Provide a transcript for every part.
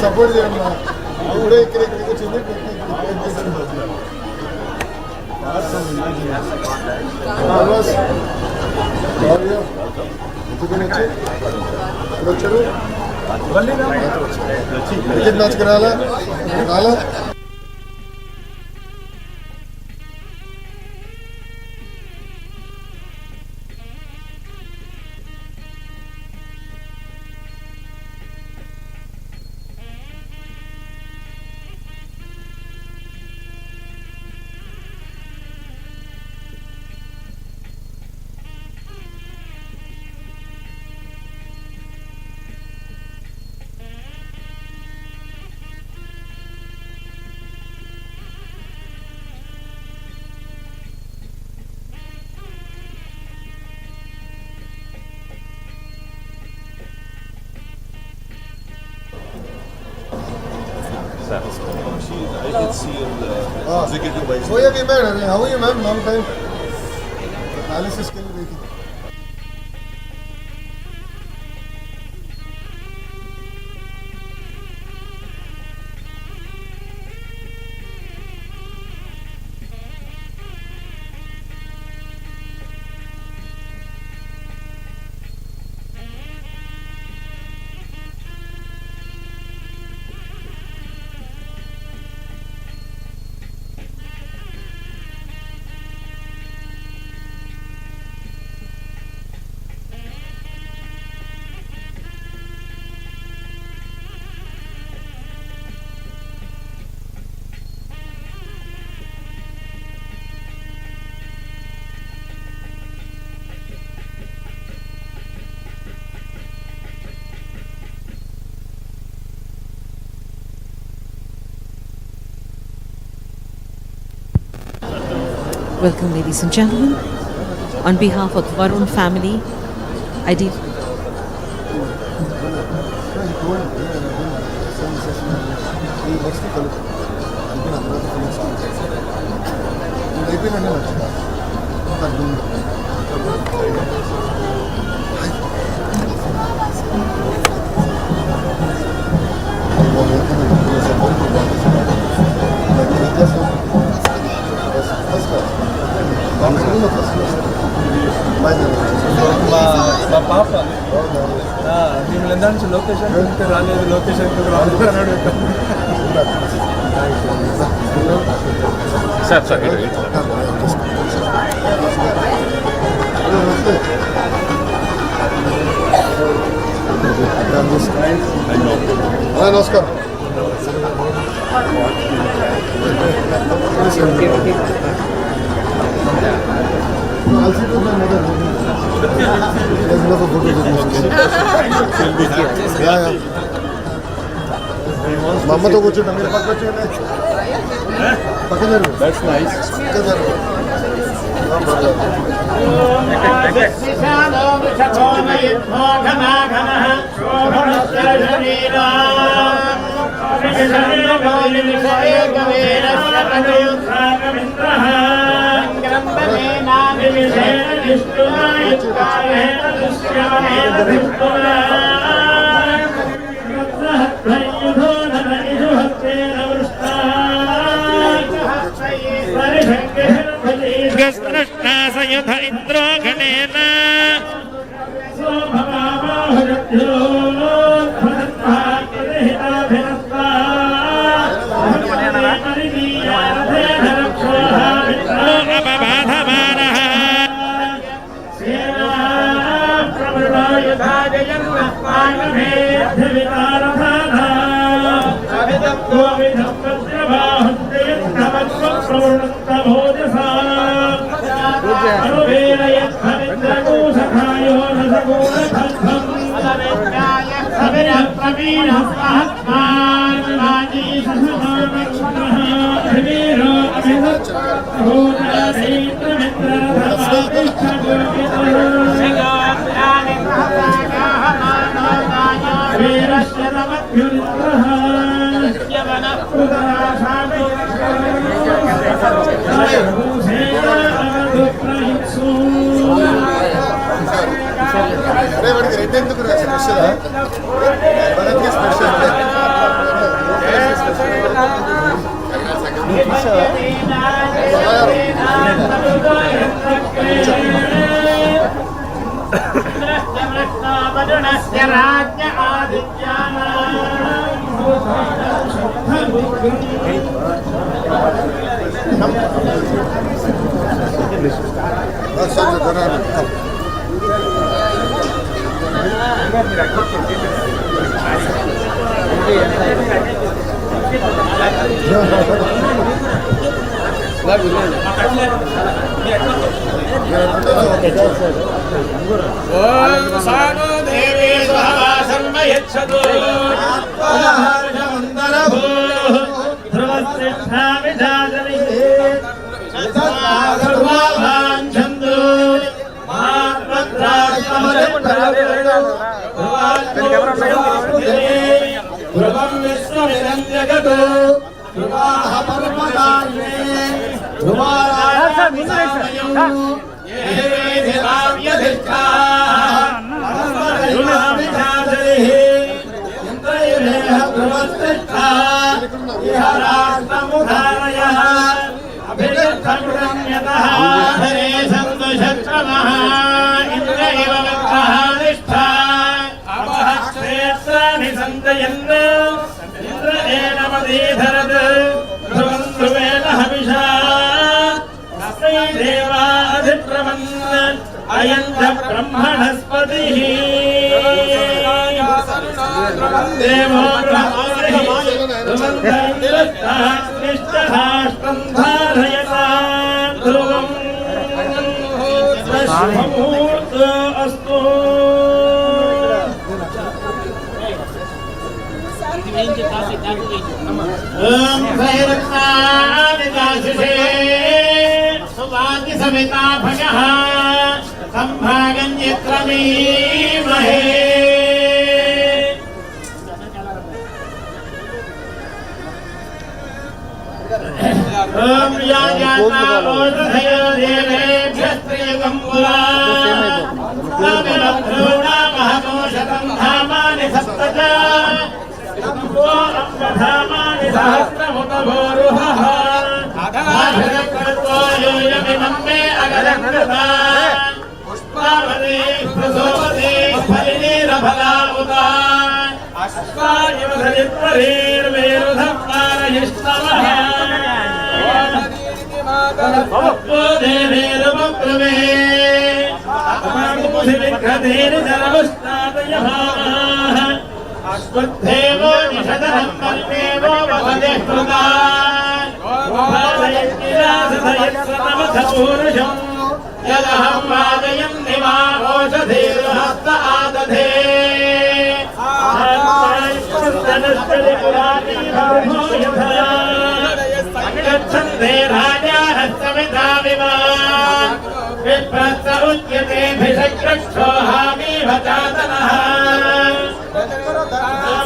Support చేయమ్మా కూడా ఇక్కడికి వచ్చింది ఇప్పుడు వచ్చారు క్రికెట్ మ్యాచ్కి రాలా రాలా I can see in the executive vice. Oh yeah, we met. How are you, ma'am? Long time. Analysis के लिए देखी. Welcome, ladies and gentlemen. On behalf of the Varun family, I did. మా పాప మేము ఎంత నుంచి లొకేషన్ రాలేదు location sir sir నమస్కారం. మా అమ్మతో కూర్చుంటాం మీరు పక్క వచ్చేయండి పక్కన సయుధ ఇంద్రో గణేన అరే వాడికి రెడ్ ఎందుకు స్పెషల్ మనకి స్పెషల్ ब्रह्मणस्पति अस्तु सविता भगः संभागन्यक्रमीमहे ओम याज्ञाओषधयो देवेभ्यस्त्रियगं पुरा नमिनद्रोणामहमोषधं धामानि सप्तच तम्भो अप्पधामानि सहस्रमुतभोरुहः आधरकृत्वा योयमिमं मे अगरङ्कृता पुष्पावते प्रसोपते फलिनीरफला उता अश्वायुधरित्वरेर्वेरुधप्पारयिष्टवः देवेरुपक्रमे अपाकुशिविघ्रधेर्जलमुष्टादयः अश्वत्थेवो निषदहं मल्मेवो वसते कृता वादयन्निरासधयत्सतमथपूरुषम् यदहं वादयं निवारोषधेर्हस्त आदधे गच्छन्ते राजा हस्तमिता विप्रस्त उच्यते भिषक्रक्षोहामीव चातनः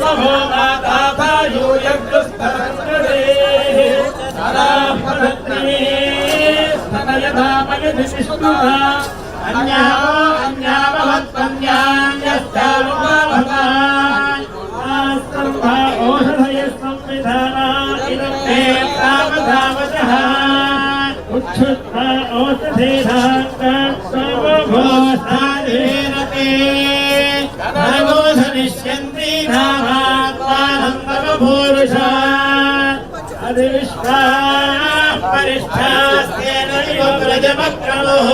नमो माता यूयग्रस्तरङ्गदेः स्तनयधामयधि विष्णुः अन्यावत्पन्यान्यश्चारुपाभता आस्तम्भा ओषधयः संविधाना इदं ते तावधावचः उच्छुत्वा ओषधेधाङ्गोषादेन ते धनगोषनिष्यन्ति धामात्मानन्दमभूरुषा अधिविश्वाः परिष्ठास्तेन इव व्रजमक्रमुः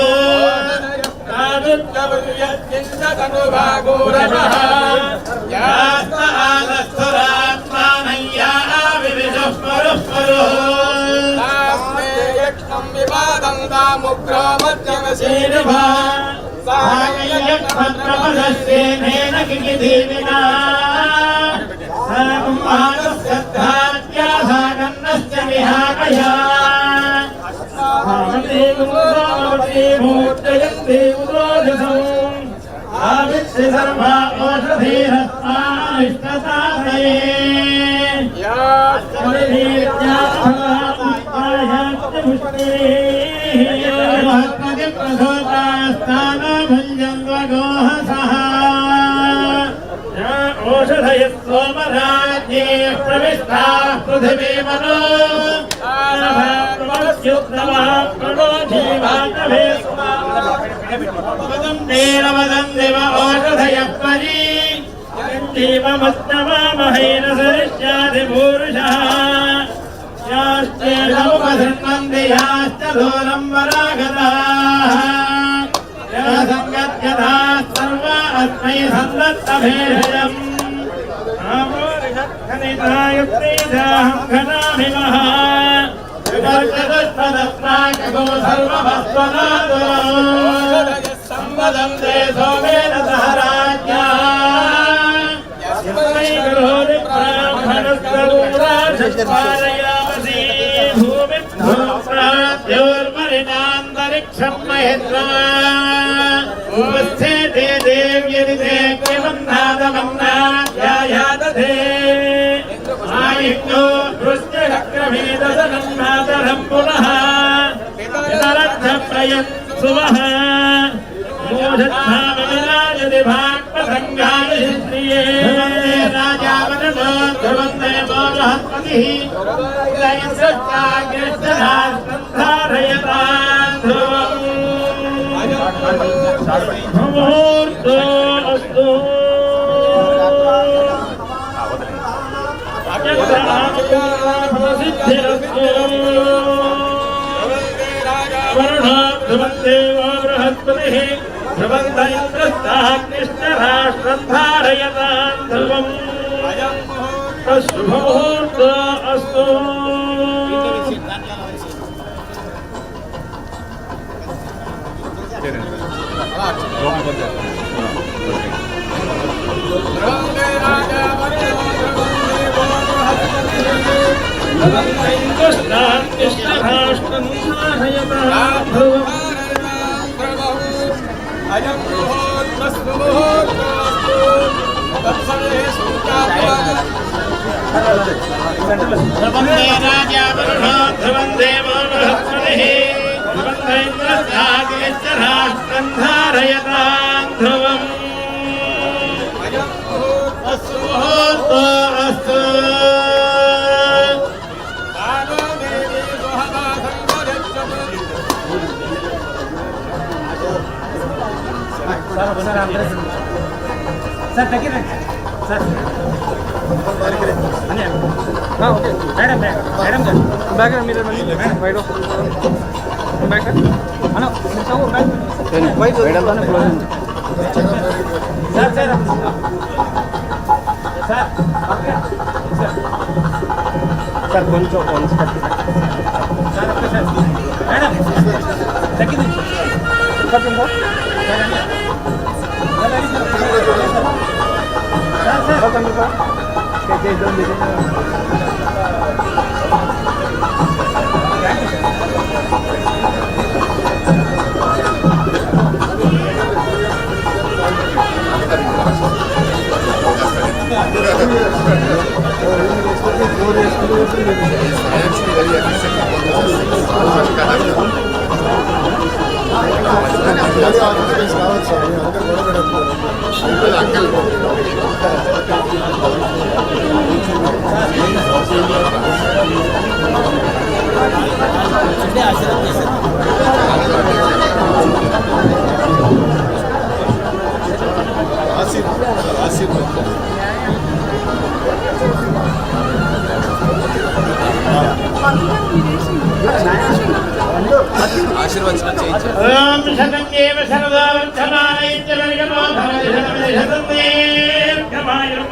ఆశీర్వచనం చేయించారు. ఓం శతందేవ శరదావర్ధమానైత్యవర్గమో భవతి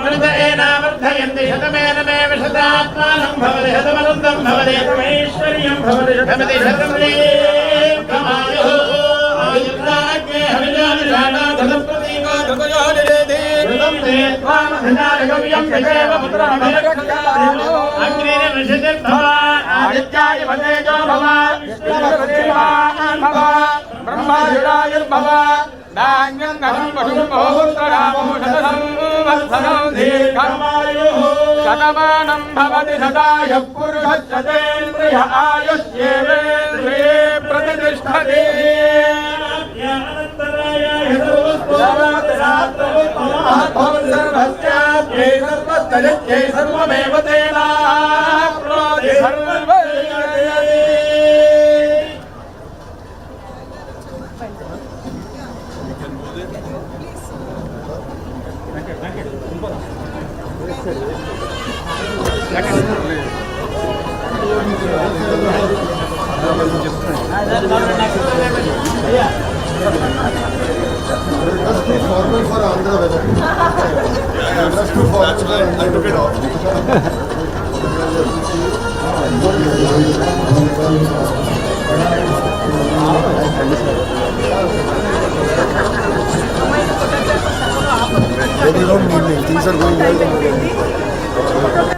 శతమేనావర్ధయంతి శతమేనమేవ శతాత్మానం భవతి శతమనందం భవతి శతమైశ్వర్యం భవతి శతం దీర్ఘమాయుః ఆయుర్దాగ్నే హవిజానిషాణాధనప్రతీకో ధృతయోనిరేధి ధృతం దేత్వామధనారగవ్యం విదేవ పుత్రమభిరక్షామో అగ్నిన వృషతిర్భవ ఆదిత్యాయ వదేజో భవ విష్ణుర్దేవాన్ భవ బ్రహ్మాయురాయుర్భవ ధాన్యం ధనం పశుం బహుపుత్రరామో శతసంవత్సరం దీర్ఘమాయుః Shatamanam Bhavati శతాయ పురుషశ్చతేంద్రియ ఆయుష్యేవేంద్రియే ప్రతిష్టతి సర్వమేవ తేనాప్నోతి Just too formal for Andhra weather. Just too formal for Andhra weather. Maybe you don't need me. Things are going well.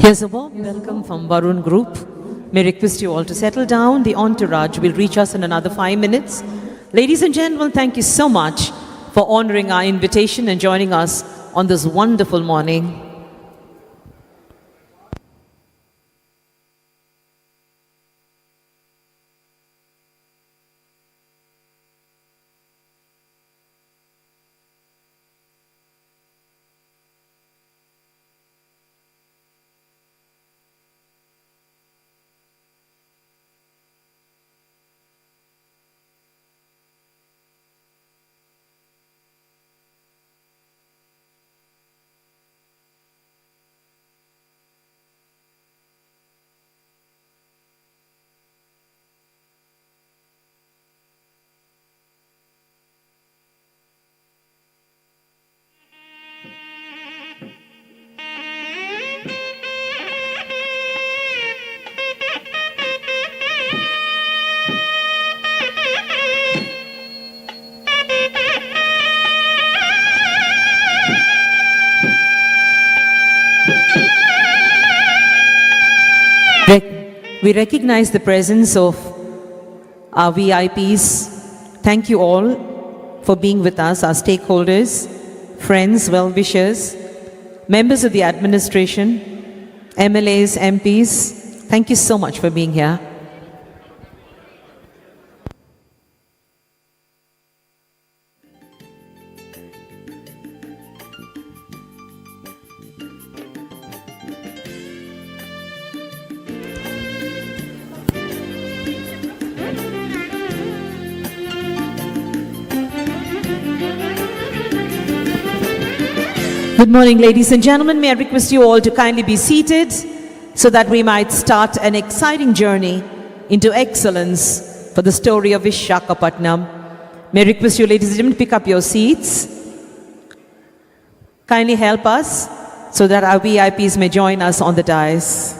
There's a warm welcome from Varun Group. May I request you all to settle down. The entourage will reach us in another 5 minutes. Ladies and gentlemen, thank you so much for honoring our invitation and joining us on this wonderful morning. We recognize the presence of our VIPs. Thank you all for being with us, our stakeholders, friends, well-wishers, members of the administration, MLAs, MPs. Thank you so much for being here. Good morning, ladies and gentlemen. May I request you all to kindly be seated so that we might start an exciting journey into excellence for the story of Visakhapatnam. May I request you, ladies and gentlemen, to pick up your seats. Kindly help us so that our VIPs may join us on the dais.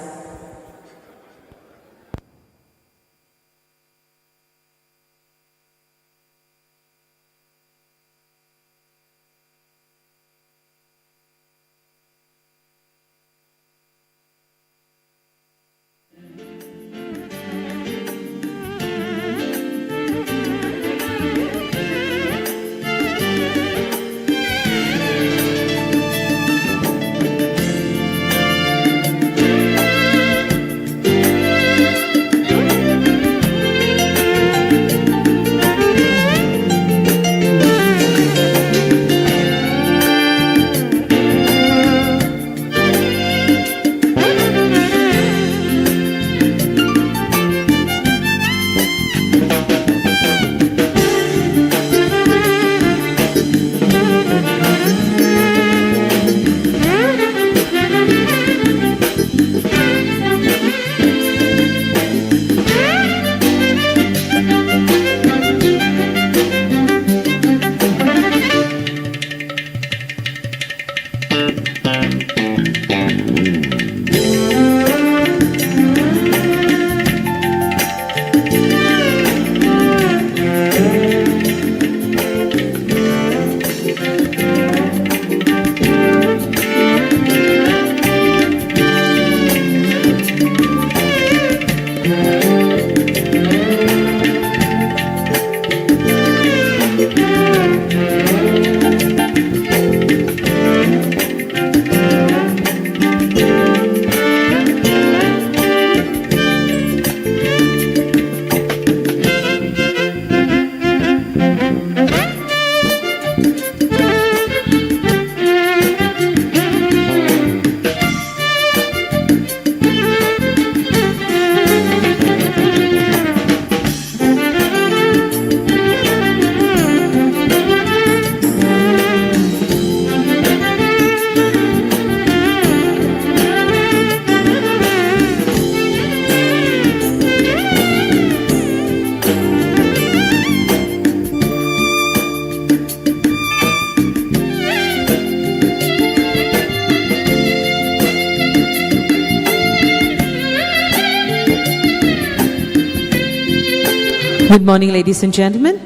Good morning, ladies and gentlemen.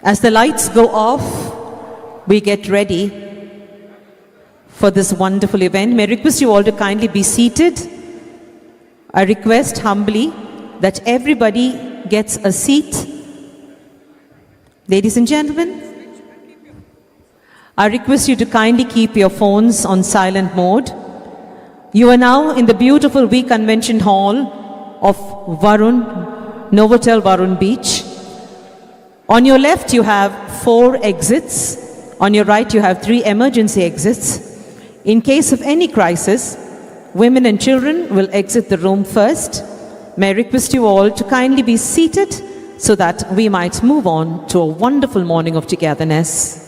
As the lights go off, we get ready for this wonderful event. May I request you all to kindly be seated. I request humbly that everybody gets a seat. Ladies and gentlemen, I request you to kindly keep your phones on silent mode. You are now in the beautiful V Convention Hall of Varun, Novotel Varun Beach. On your left, you have 4 exits. On your right, you have 3 emergency exits. In case of any crisis, women and children will exit the room first. May I request you all to kindly be seated so that we might move on to a wonderful morning of togetherness.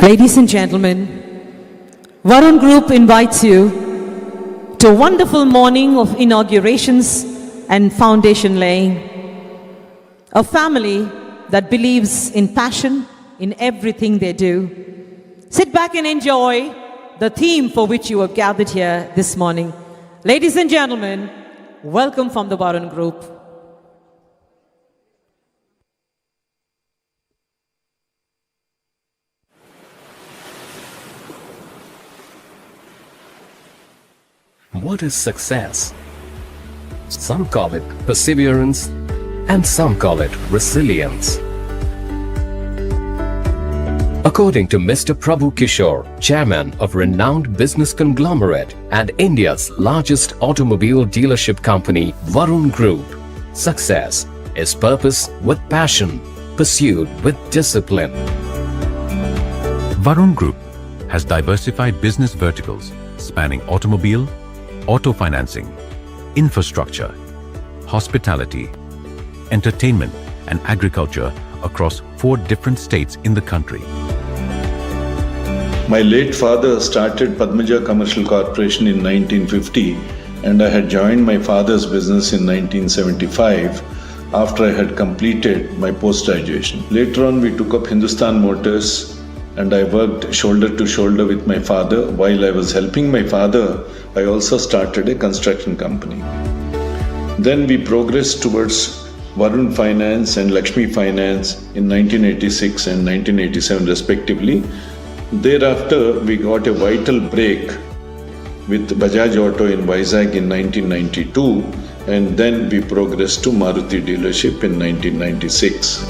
Ladies and gentlemen, Varun Group invites you to a wonderful morning of inaugurations and foundation laying. A family that believes in passion in everything they do. Sit back and enjoy the theme for which you have gathered here this morning. Ladies and gentlemen, welcome from the Varun Group. What is success? Some call it perseverance and some call it resilience. According to Mr. Prabhu Kishore, chairman of renowned business conglomerate and India's largest automobile dealership company, Varun Group, success is purpose with passion, pursued with discipline. Varun Group has diversified business verticals spanning automobile, auto financing, infrastructure, hospitality, entertainment and agriculture across 4 different states in the country. My late father started Padmaja Commercial Corporation in 1950 and I had joined my father's business in 1975 after I had completed my post-graduation. Later on we took up Hindustan Motors and I worked shoulder to shoulder with my father. While I was helping my father, I also started a construction company. Then we progressed towards Varun Finance and Lakshmi Finance in 1986 and 1987 respectively. Thereafter, we got a vital break with Bajaj Auto in Vizag in 1992 and then we progressed to Maruti dealership in 1996.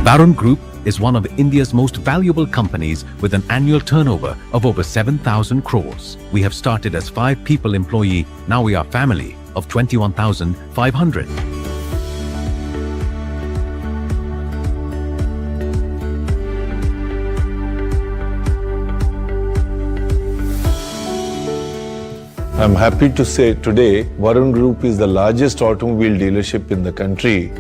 Varun Group is one of India's most valuable companies with an annual turnover of over 7,000 crores. We have started as 5 people employee, now we are family of 21,500. I'm happy to say today, Varun Group is the largest automobile dealership in the country.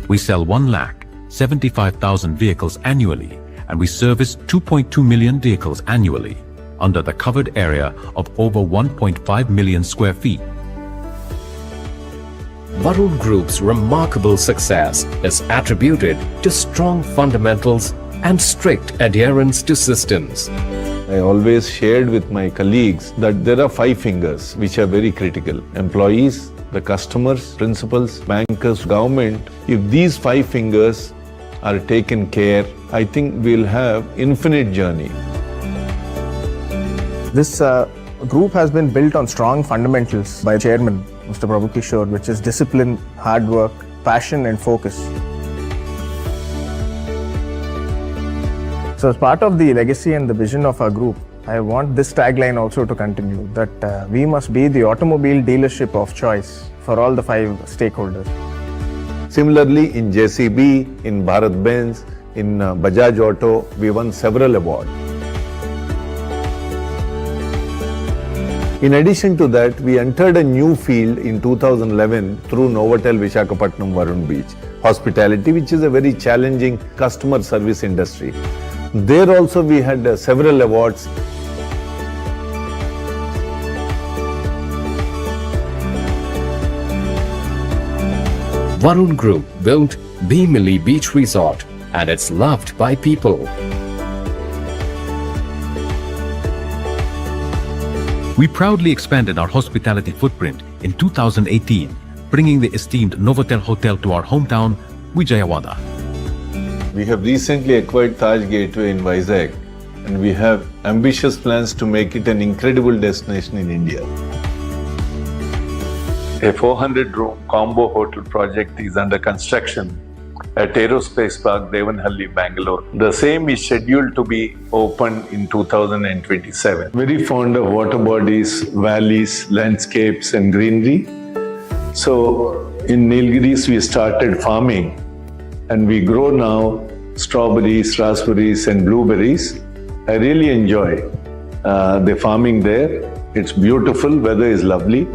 We sell 1,75,000 vehicles annually and we service 2.2 million vehicles annually under the covered area of over 1.5 million square feet. Varun Group's remarkable success is attributed to strong fundamentals and strict adherence to systems. I always shared with my colleagues that there are 5 fingers which are very critical. Employees, the customers, principals, bankers, government. If these 5 fingers are taken care, I think we'll have infinite journey. This group has been built on strong fundamentals by Chairman Mr. Prabhu Kishore, which is discipline, hard work, passion and focus. So as part of the legacy and the vision of our group, I want this tagline also to continue, that we must be the automobile dealership of choice for all the 5 stakeholders. Similarly, in JCB, in Bharat Benz, in Bajaj Auto, we won several awards. In addition to that, we entered a new field in 2011 through Novotel Visakhapatnam Varun Beach, hospitality, which is a very challenging customer service industry. There also we had several awards. Varun Group built Bhimili Beach Resort and it's loved by people. We proudly expanded our hospitality footprint in 2018, bringing the esteemed Novotel Hotel to our hometown, Vijayawada. We have recently acquired Taj Gateway in Vizag and we have ambitious plans to make it an incredible destination in India. A 400-room combo hotel project is under construction at Aerospace Park, Devanhalli, Bangalore. The same is scheduled to be opened in 2027. Very fond of water bodies, valleys, landscapes and greenery. So in Nilgiris we started farming and we grow now strawberries, raspberries and blueberries. I really enjoy the farming there. It's beautiful, weather is lovely.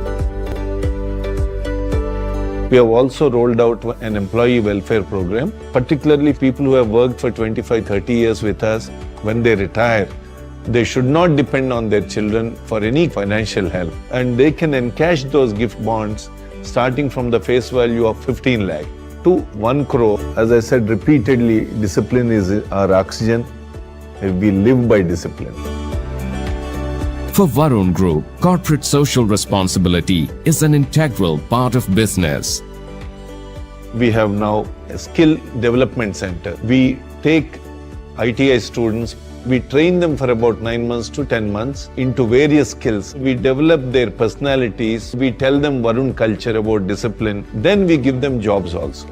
We have also rolled out an employee welfare program, particularly people who have worked for 25-30 years with us. When they retire, they should not depend on their children for any financial help and they can encash those gift bonds starting from the face value of 15 lakh to 1 crore. As I said repeatedly, discipline is our oxygen. We live by discipline. For Varun Group, corporate social responsibility is an integral part of business. We have now a skill development center. We take ITI students, we train them for about 9 months to 10 months into various skills. We develop their personalities, we tell them Varun culture about discipline, then we give them jobs also.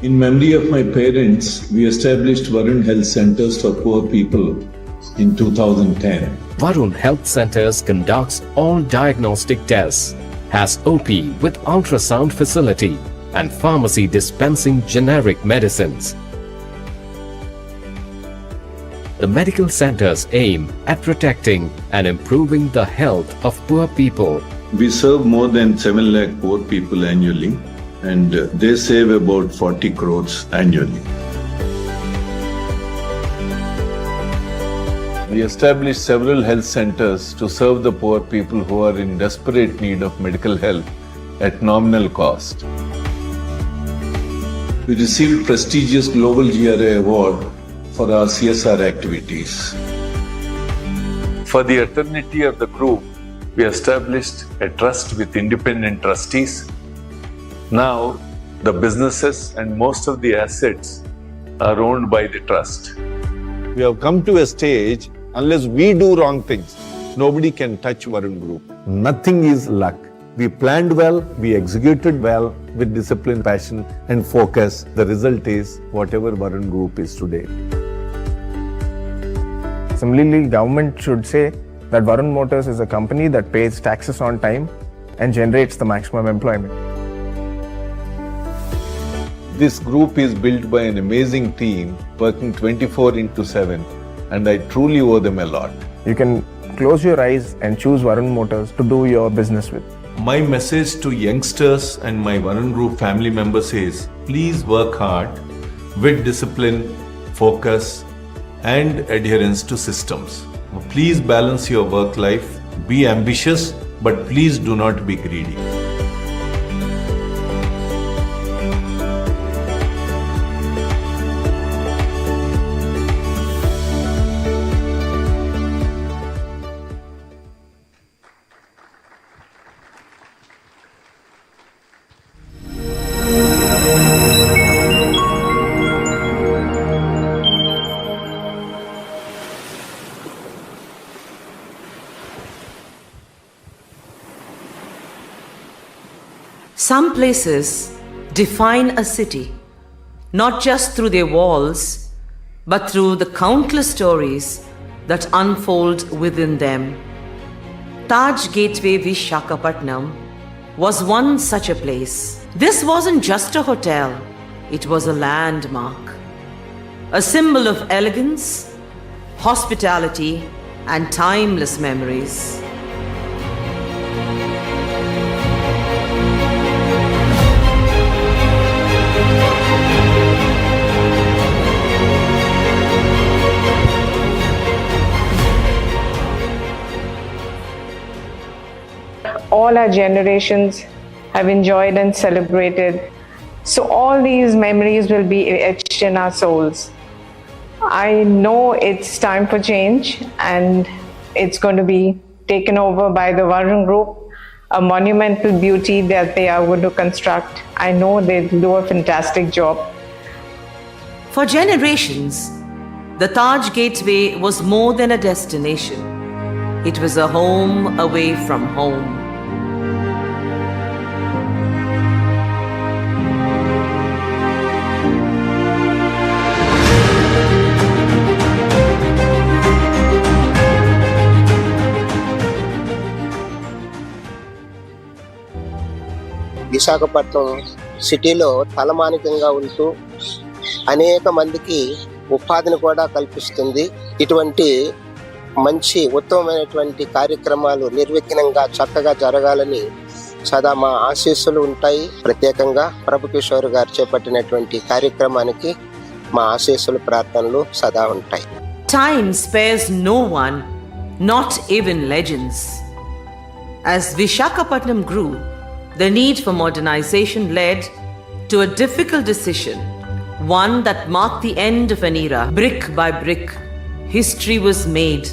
In memory of my parents, we established Varun Health Centers for poor people in 2010. Varun Health Centers conducts all diagnostic tests, has OP with ultrasound facility and pharmacy dispensing generic medicines. The medical centers aim at protecting and improving the health of poor people. We serve more than 7 lakh poor people annually and they save about 40 crores annually. We established several health centers to serve the poor people who are in desperate need of medical help at nominal cost. We received prestigious Global GRA Award for our CSR activities. For the eternity of the group, we established a trust with independent trustees. Now, the businesses and most of the assets are owned by the trust. We have come to a stage, unless we do wrong things, nobody can touch Varun Group. Nothing is luck. We planned well, we executed well with discipline, passion, and focus. The result is whatever Varun Group is today. Similarly, government should say that Varun Motors is a company that pays taxes on time and generates the maximum employment. This group is built by an amazing team working 24/7, and I truly owe them a lot. You can close your eyes and choose Varun Motors to do your business with. My message to youngsters and my Varun Group family members is, please work hard with discipline, focus, and adherence to systems. Please balance your work life, be ambitious, but please do not be greedy. Some places define a city, not just through their walls, but through the countless stories that unfold within them. Taj Gateway Visakhapatnam was one such a place. This wasn't just a hotel, it was a landmark, a symbol of elegance, hospitality, and timeless memories. All our generations have enjoyed and celebrated. So all these memories will be etched in our souls. I know it's time for change and it's going to be taken over by the Varun Group, a monumental beauty that they are going to construct. I know they'll do a fantastic job. For generations, the Taj Gateway was more than a destination. It was a home away from home. Visakhapatnam సిటీలో తలమానికంగా ఉంటూ అనేక మందికి ఉపాధిని కూడా కల్పిస్తుంది. ఇటువంటి మంచి ఉత్తమమైనటువంటి కార్యక్రమాలు నిర్విఘ్నంగా చక్కగా జరగాలని సదా మా ఆశీస్సులు ఉంటాయి. ప్రత్యేకంగా ప్రభు కిషోర్ గారు చేపట్టినటువంటి కార్యక్రమానికి మా ఆశీస్సులు ప్రార్థనలు సదా ఉంటాయి. Time spares no one, not even legends. As Visakhapatnam grew, the need for modernization led to a difficult decision, one that marked the end of an era. Brick by brick, history was made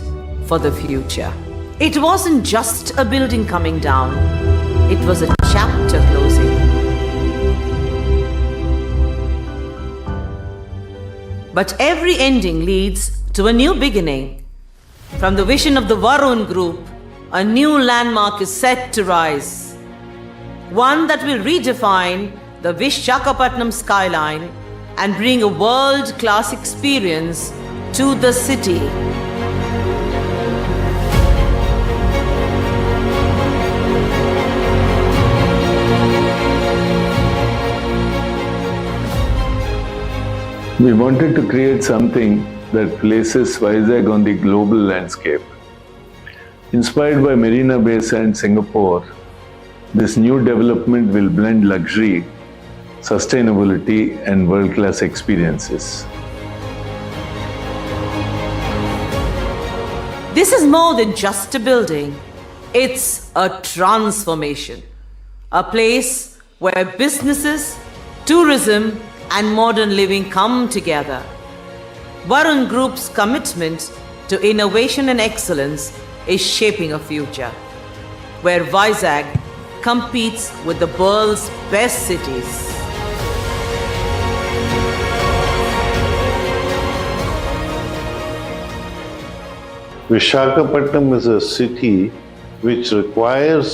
for the future. It wasn't just a building coming down, it was a chapter closing. But every ending leads to a new beginning. From the vision of the Varun Group, a new landmark is set to rise. One that will redefine the Visakhapatnam skyline and bring a world-class experience to the city. We wanted to create something that places Vizag on the global landscape. Inspired by Marina Bay Sands, Singapore, this new development will blend luxury, sustainability, and world-class experiences. This is more than just a building. It's a transformation. A place where businesses, tourism, and modern living come together. Varun Group's commitment to innovation and excellence is shaping a future where Vizag competes with the world's best cities. Visakhapatnam is a city which requires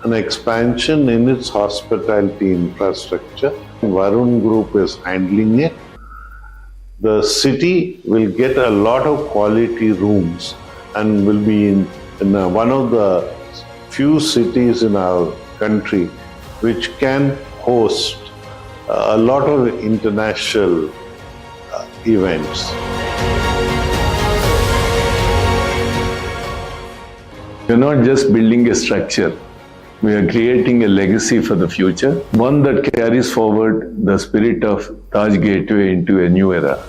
an expansion in its hospitality infrastructure. Varun Group is handling it. The city will get a lot of quality rooms and will be in one of the few cities in our country which can host a lot of international events. We're not just building a structure, we are creating a legacy for the future, one that carries forward the spirit of Taj Gateway into a new era.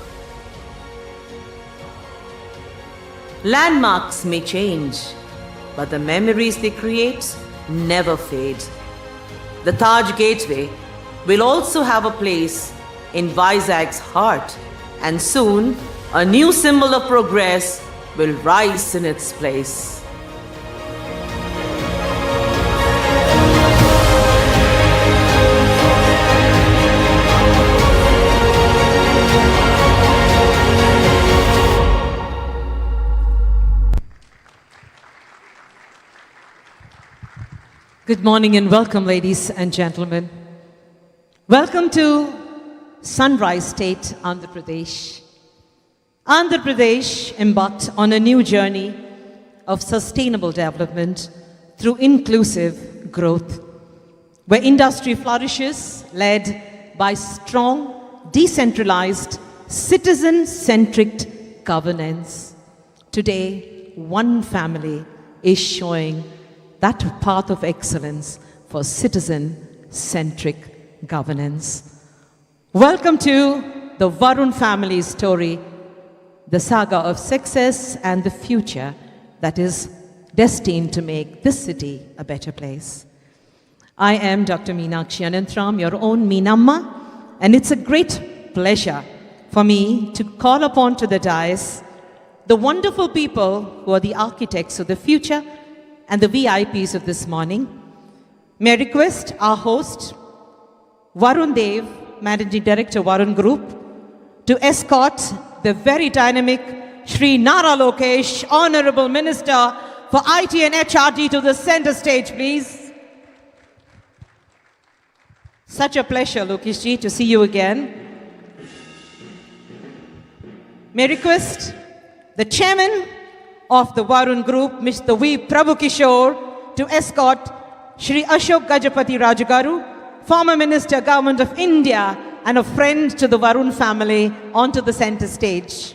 Landmarks may change, but the memories they create never fade. The Taj Gateway will also have a place in Vizag's heart, and soon a new symbol of progress will rise in its place. Good morning and welcome, ladies and gentlemen. Welcome to Sunrise State, Andhra Pradesh. Andhra Pradesh embarked on a new journey of sustainable development through inclusive growth, where industry flourishes led by strong, decentralized, citizen-centric governance. Today, one family is showing that path of excellence for citizen-centric governance. Welcome to the Varun family story, the saga of success and the future that is destined to make this city a better place. I am Dr. Meenakshi Anantram, your own Meenamma, and it's a great pleasure for me to call upon to the dais the wonderful people who are the architects of the future and the VIPs of this morning. May I request our host, Varun Dev, Managing Director, Varun Group, to escort the very dynamic Shri Nara Lokesh, Honorable Minister for IT and HRD, to the center stage, please. Such a pleasure, Lokeshji, to see you again. May I request the Chairman of the Varun Group, Mr. V. Prabhu Kishore, to escort Shri Ashok Gajapati Rajagaru, former Minister, Government of India, and a friend to the Varun family, onto the center stage.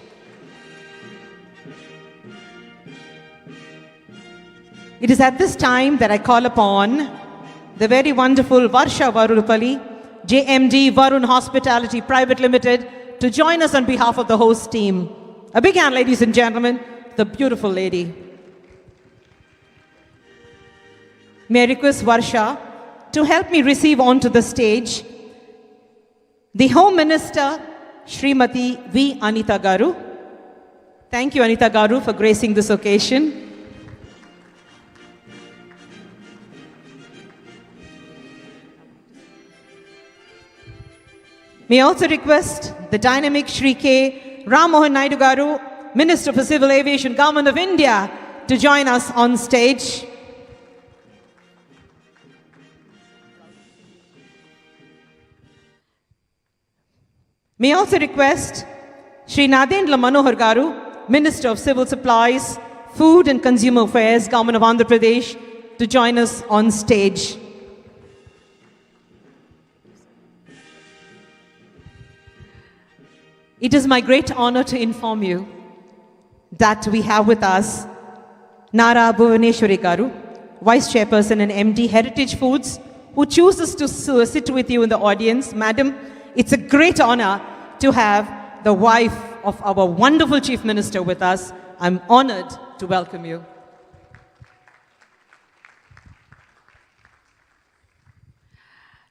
It is at this time that I call upon the very wonderful Varsha Varulapalli, JMD Varun Hospitality Private Limited, to join us on behalf of the host team. A big hand, ladies and gentlemen, the beautiful lady. May I request Varsha to help me receive onto the stage the Home Minister, Srimati V. Anita Garu. Thank you, Anita Garu, for gracing this occasion. May I also request the dynamic Shri K. Ram Mohan Naidu Garu, Minister for Civil Aviation, Government of India, to join us on stage. May I also request Shri Nadendra Manohar Garu, Minister of Civil Supplies, Food and Consumer Affairs, Government of Andhra Pradesh, to join us on stage. It is my great honor to inform you that we have with us Nara Bhuvaneshwari Garu, Vice Chairperson and MD, Heritage Foods, who chooses to sit with you in the audience. Madam, it's a great honor to have the wife of our wonderful Chief Minister with us. I'm honored to welcome you.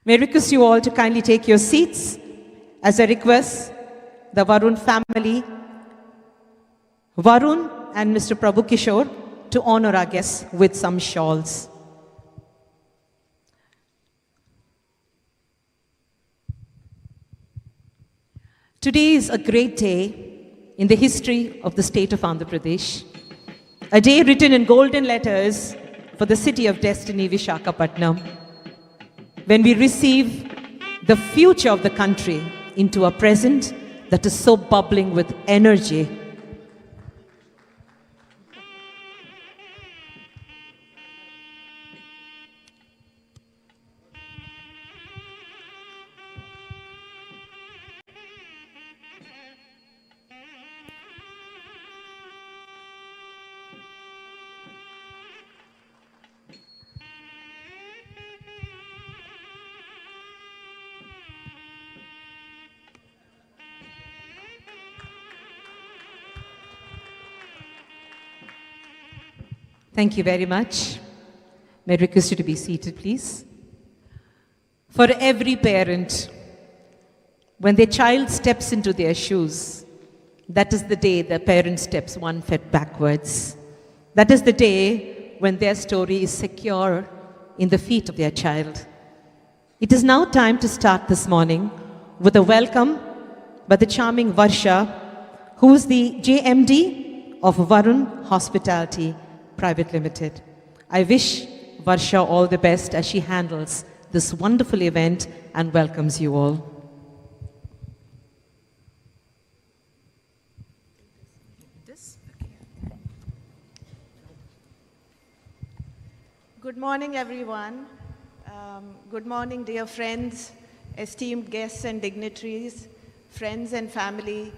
May I request you all to kindly take your seats as I request the Varun family, Varun and Mr. Prabhu Kishore, to honor our guests with some shawls. Today is a great day in the history of the state of Andhra Pradesh. A day written in golden letters for the city of destiny, Visakhapatnam, when we receive the future of the country into a present that is so bubbling with energy. Thank you very much. May I request you to be seated, please. For every parent, when their child steps into their shoes, that is the day the parent steps one foot backwards. That is the day when their story is secure in the feet of their child. It is now time to start this morning with a welcome by the charming Varsha, who is the JMD of Varun Hospitality Private Limited. I wish Varsha all the best as she handles this wonderful event and welcomes you all. Good morning, everyone. Good morning, dear friends, esteemed guests and dignitaries, friends and family.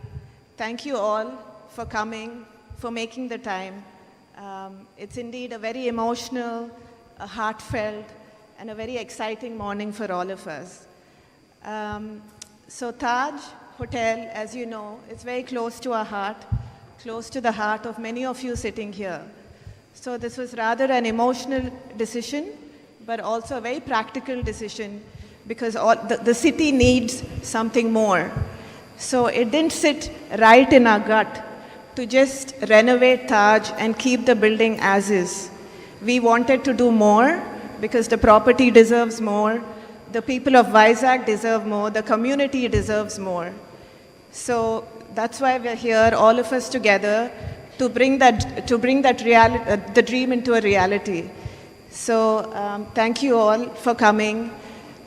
Thank you all for coming, for making the time. It's indeed a very emotional, a heartfelt, and a very exciting morning for all of us. So Taj Hotel, as you know, is very close to our heart, close to the heart of many of you sitting here. So this was rather an emotional decision, but also a very practical decision because the city needs something more. So it didn't sit right in our gut to just renovate Taj and keep the building as is. We wanted to do more because the property deserves more, the people of Vizag deserve more, the community deserves more. So that's why we're here, all of us together, to bring the dream into a reality. So thank you all for coming.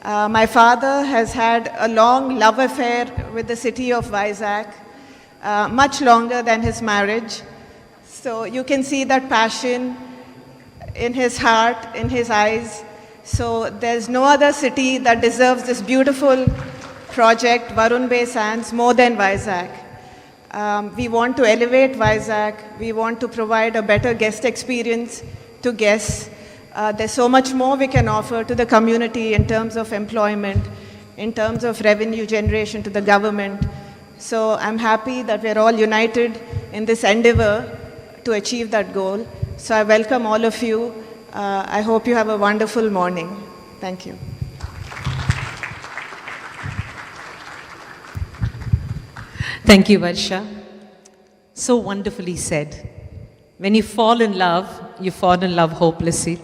My father has had a long love affair with the city of Vizag, much longer than his marriage. So you can see that passion in his heart, in his eyes. So there's no other city that deserves this beautiful project, Varun Bay Sands, more than Vizag. We want to elevate Vizag. We want to provide a better guest experience to guests. There's so much more we can offer to the community in terms of employment, in terms of revenue generation to the government. So I'm happy that we're all united in this endeavor to achieve that goal. So I welcome all of you. I hope you have a wonderful morning. Thank you. Thank you, Varsha. So wonderfully said. When you fall in love hopelessly.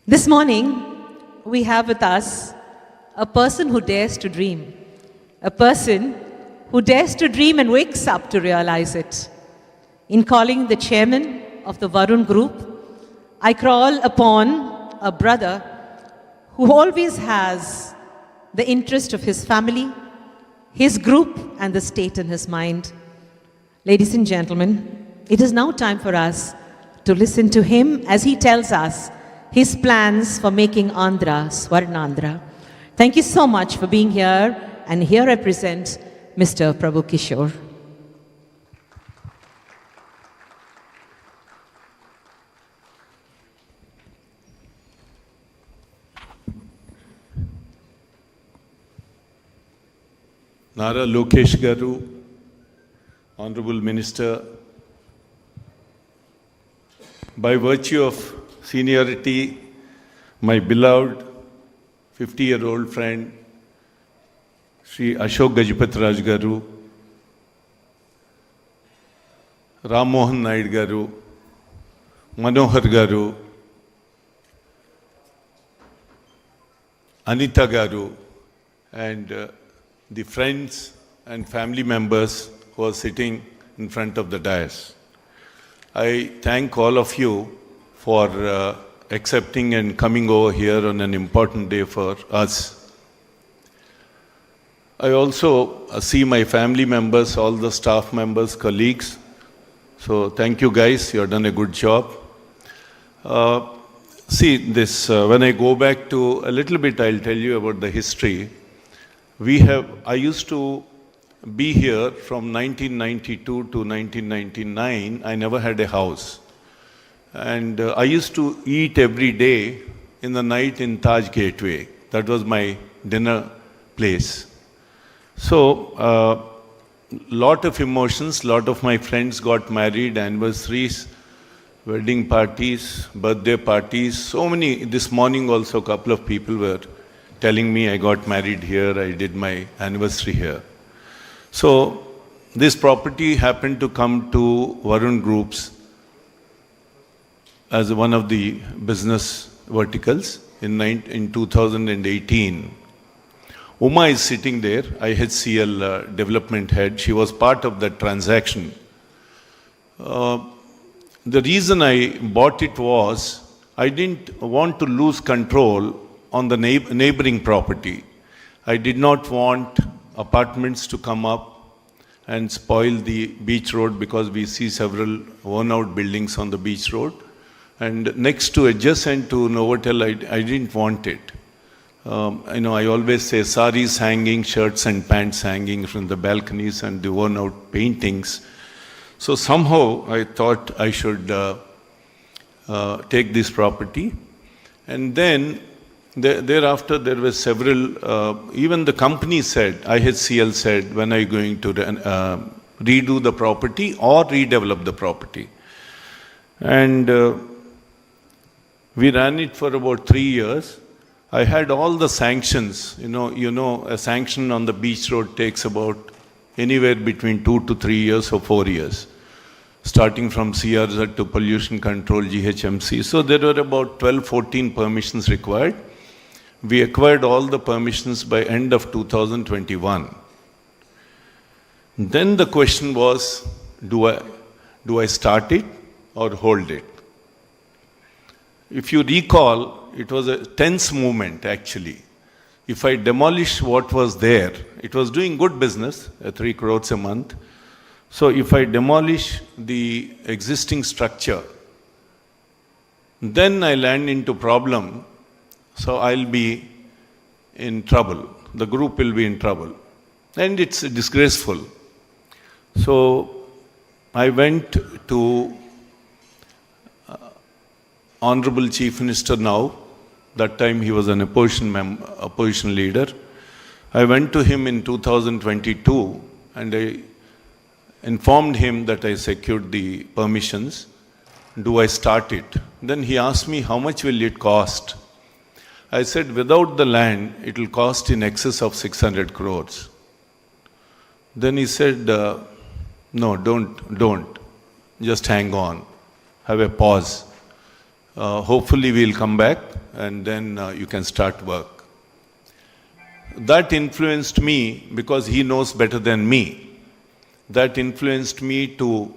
This morning, we have with us a person who dares to dream. A person who dares to dream and wakes up to realize it. In calling the chairman of the Varun Group, I call upon a brother who always has the interest of his family, his group, and the state in his mind. Ladies and gentlemen, it is now time for us to listen to him as he tells us his plans for making Andhra Swarnandhra. Thank you so much for being here, and here I present Mr. Prabhu Kishore. Nara Lokesh Garu, Honorable Minister, by virtue of seniority, my beloved 50-year-old friend, Sri Ashok Gajapatraj Garu, Ram Mohan Naid Garu, Manohar Garu, Anita Garu, and the friends and family members who are sitting in front of the dais. I thank all of you for accepting and coming over here on an important day for us. I also see my family members, all the staff members, colleagues. So thank you guys, you have done a good job. See this, when I go back to a little bit, I'll tell you about the history. I used to be here from 1992 to 1999. I never had a house. And I used to eat every day in the night in Taj Gateway. That was my dinner place. So, lot of emotions, lot of my friends got married, anniversaries, wedding parties, birthday parties, so many. This morning also a couple of people were telling me I got married here, I did my anniversary here. So, this property happened to come to Varun Groups as one of the business verticals in 2018. Uma is sitting there, IHCL development head. She was part of that transaction. The reason I bought it was I didn't want to lose control on the neighboring property. I did not want apartments to come up and spoil the beach road because we see several worn-out buildings on the beach road. And next to, adjacent to Novotel, I didn't want it. I always say saris hanging, shirts and pants hanging from the balconies and the worn-out paintings. So somehow I thought I should take this property. And then thereafter there were several, even the company said, IHCL said, when are you going to redo the property or redevelop the property? And we ran it for about 3 years. I had all the sanctions. You know, a sanction on the beach road takes about anywhere between 2 to 3 years or 4 years, starting from CRZ to pollution control, GHMC. So there were about 12, 14 permissions required. We acquired all the permissions by end of 2021. Then the question was, do I start it or hold it? If you recall, it was a tense movement actually. If I demolish what was there, it was doing good business, 3 crores a month. So if I demolish the existing structure, then I land into problem. So I'll be in trouble. The group will be in trouble. And it's disgraceful. So I went to Honorable Chief Minister now. That time he was an opposition leader. I went to him in 2022 and I informed him that I secured the permissions. Do I start it? Then he asked me, how much will it cost? I said, without the land, it will cost in excess of 600 crores. Then he said, no, don't. Just hang on. Have a pause. Hopefully we'll come back and then you can start work. That influenced me because he knows better than me. That influenced me to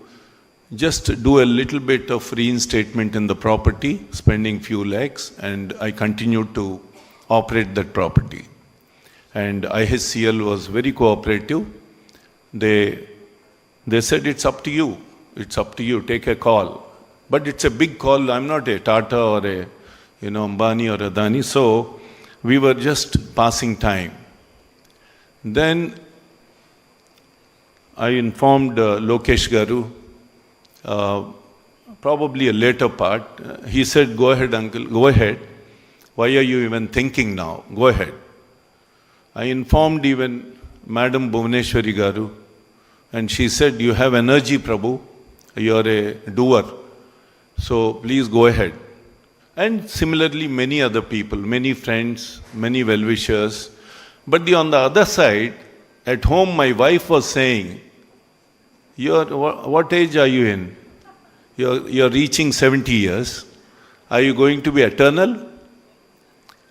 just do a little bit of reinstatement in the property, spending few lakhs, and I continued to operate that property. And IHCL was very cooperative. They said, it's up to you. It's up to you. Take a call. But it's a big call. I'm not a Tata or a Ambani or Adani. So we were just passing time. Then I informed Lokesh Garu, probably a later part. He said, go ahead, uncle, go ahead. Why are you even thinking now? Go ahead. I informed even Madam Bhuvaneshwari Garu, and she said, you have energy, Prabhu. You're a doer. So please go ahead. And similarly, many other people, many friends, many well-wishers. But on the other side, at home, my wife was saying, what age are you in? You're reaching 70 years. Are you going to be eternal?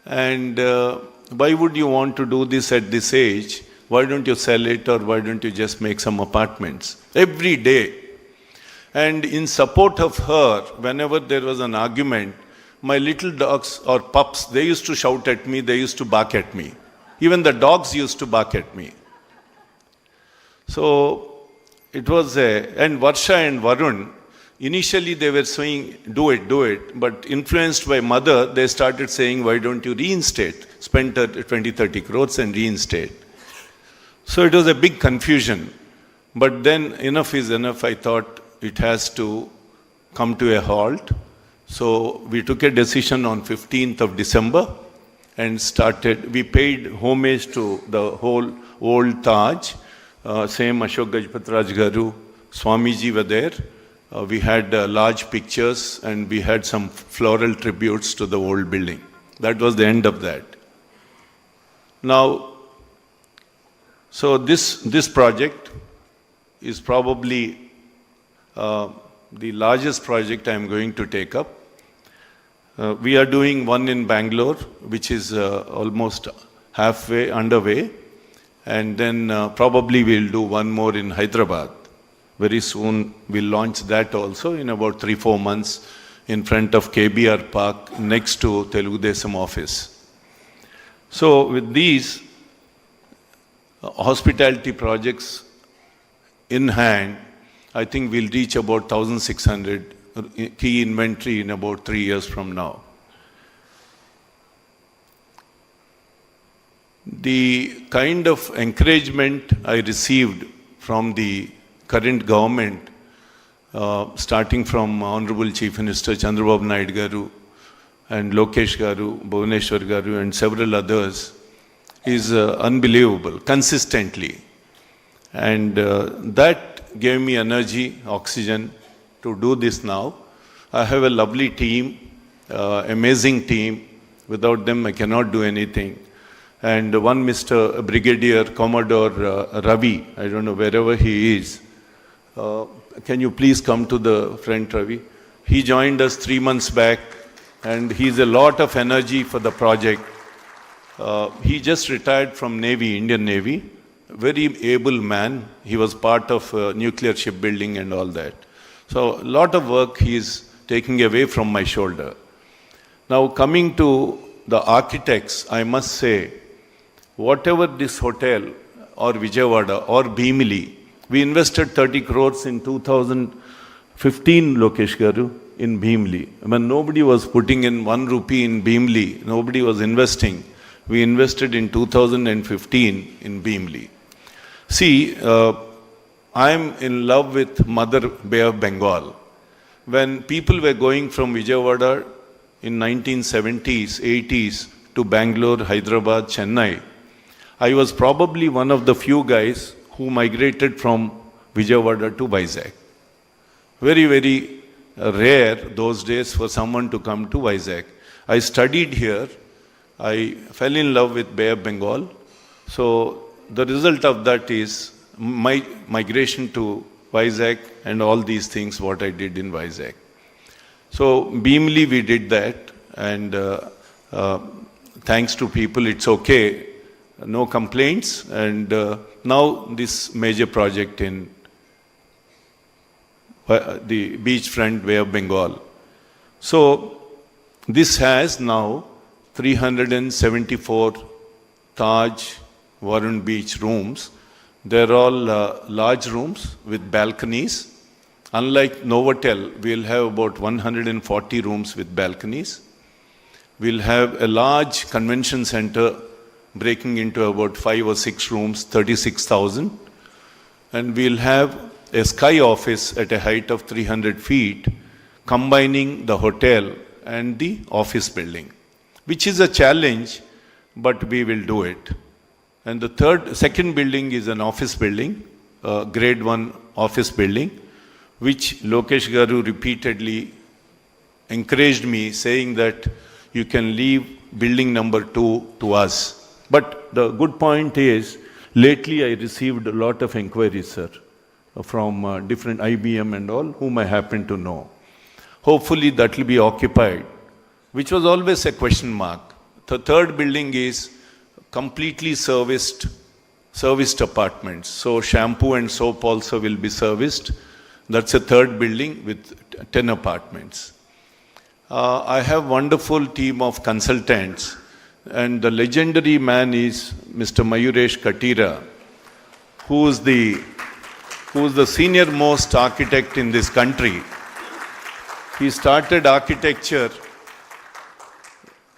And why would you want to do this at this age? Why don't you sell it or why don't you just make some apartments? Every day. And in support of her, whenever there was an argument, my little dogs or pups, they used to shout at me, they used to bark at me. Even the dogs used to bark at me. So it was and Varsha and Varun, initially they were saying, do it, but influenced by mother, they started saying, why don't you reinstate? Spend 20-30 crores and reinstate. So it was a big confusion. But then enough is enough. I thought it has to come to a halt. So we took a decision on 15th of December and we paid homage to the whole old Taj. Same Ashok Gajpatraj Garu, Swamiji were there. We had large pictures and we had some floral tributes to the old building. That was the end of that. Now, so this project is probably the largest project I am going to take up. We are doing one in Bangalore, which is almost halfway underway. And then probably we'll do one more in Hyderabad. Very soon we'll launch that also in about 3-4 months in front of KBR Park next to Telugu Desam office. So with these hospitality projects in hand, I think we'll reach about 1,600 key inventory in about 3 years from now. The kind of encouragement I received from the current government, starting from Honorable Chief Minister Chandrababu Naidu Garu and Lokesh Garu, Bhuvaneshwar Garu and several others, is unbelievable, consistently. And that gave me energy, oxygen to do this now. I have a lovely team, amazing team. Without them, I cannot do anything. And one Mr. Brigadier Commodore Ravi, I don't know wherever he is. Can you please come to the front, Ravi? He joined us 3 months back and he's a lot of energy for the project. He just retired from Navy, Indian Navy. Very able man. He was part of nuclear shipbuilding and all that. So a lot of work he is taking away from my shoulder. Now coming to the architects, I must say, whatever this hotel or Vijayawada or Bhimili, we invested 30 crores in 2015, Lokesh Garu, in Bhimili. When nobody was putting in 1 rupee in Bhimili, nobody was investing. We invested in 2015 in Bhimili. See, I am in love with Mother Bay of Bengal. When people were going from Vijayawada in 1970s, 80s to Bangalore, Hyderabad, Chennai, I was probably one of the few guys who migrated from Vijayawada to Vizag. Very, very rare those days for someone to come to Vizag. I studied here. I fell in love with Bay of Bengal. So the result of that is my migration to Vizag and all these things what I did in Vizag. So Bhimli we did that, and thanks to people it's okay. No complaints, and now this major project in the beachfront Bay of Bengal. So this has now 374 Taj Varun beach rooms. They're all large rooms with balconies. Unlike Novotel, we'll have about 140 rooms with balconies. We'll have a large convention center breaking into about 5 or 6 rooms, 36,000. And we'll have a sky office at a height of 300 feet, combining the hotel and the office building, which is a challenge, but we will do it. And the second building is an office building, grade 1 office building, which Lokesh Garu repeatedly encouraged me, saying that you can leave building number 2 to us. But the good point is, lately I received a lot of inquiries, sir, from different IBM and all, whom I happen to know. Hopefully that will be occupied, which was always a question mark. The third building is completely serviced apartments. So shampoo and soap also will be serviced. That's a third building with 10 apartments. I have wonderful team of consultants, and the legendary man is Mr. Mayuresh Katira, who is the senior most architect in this country. He started architecture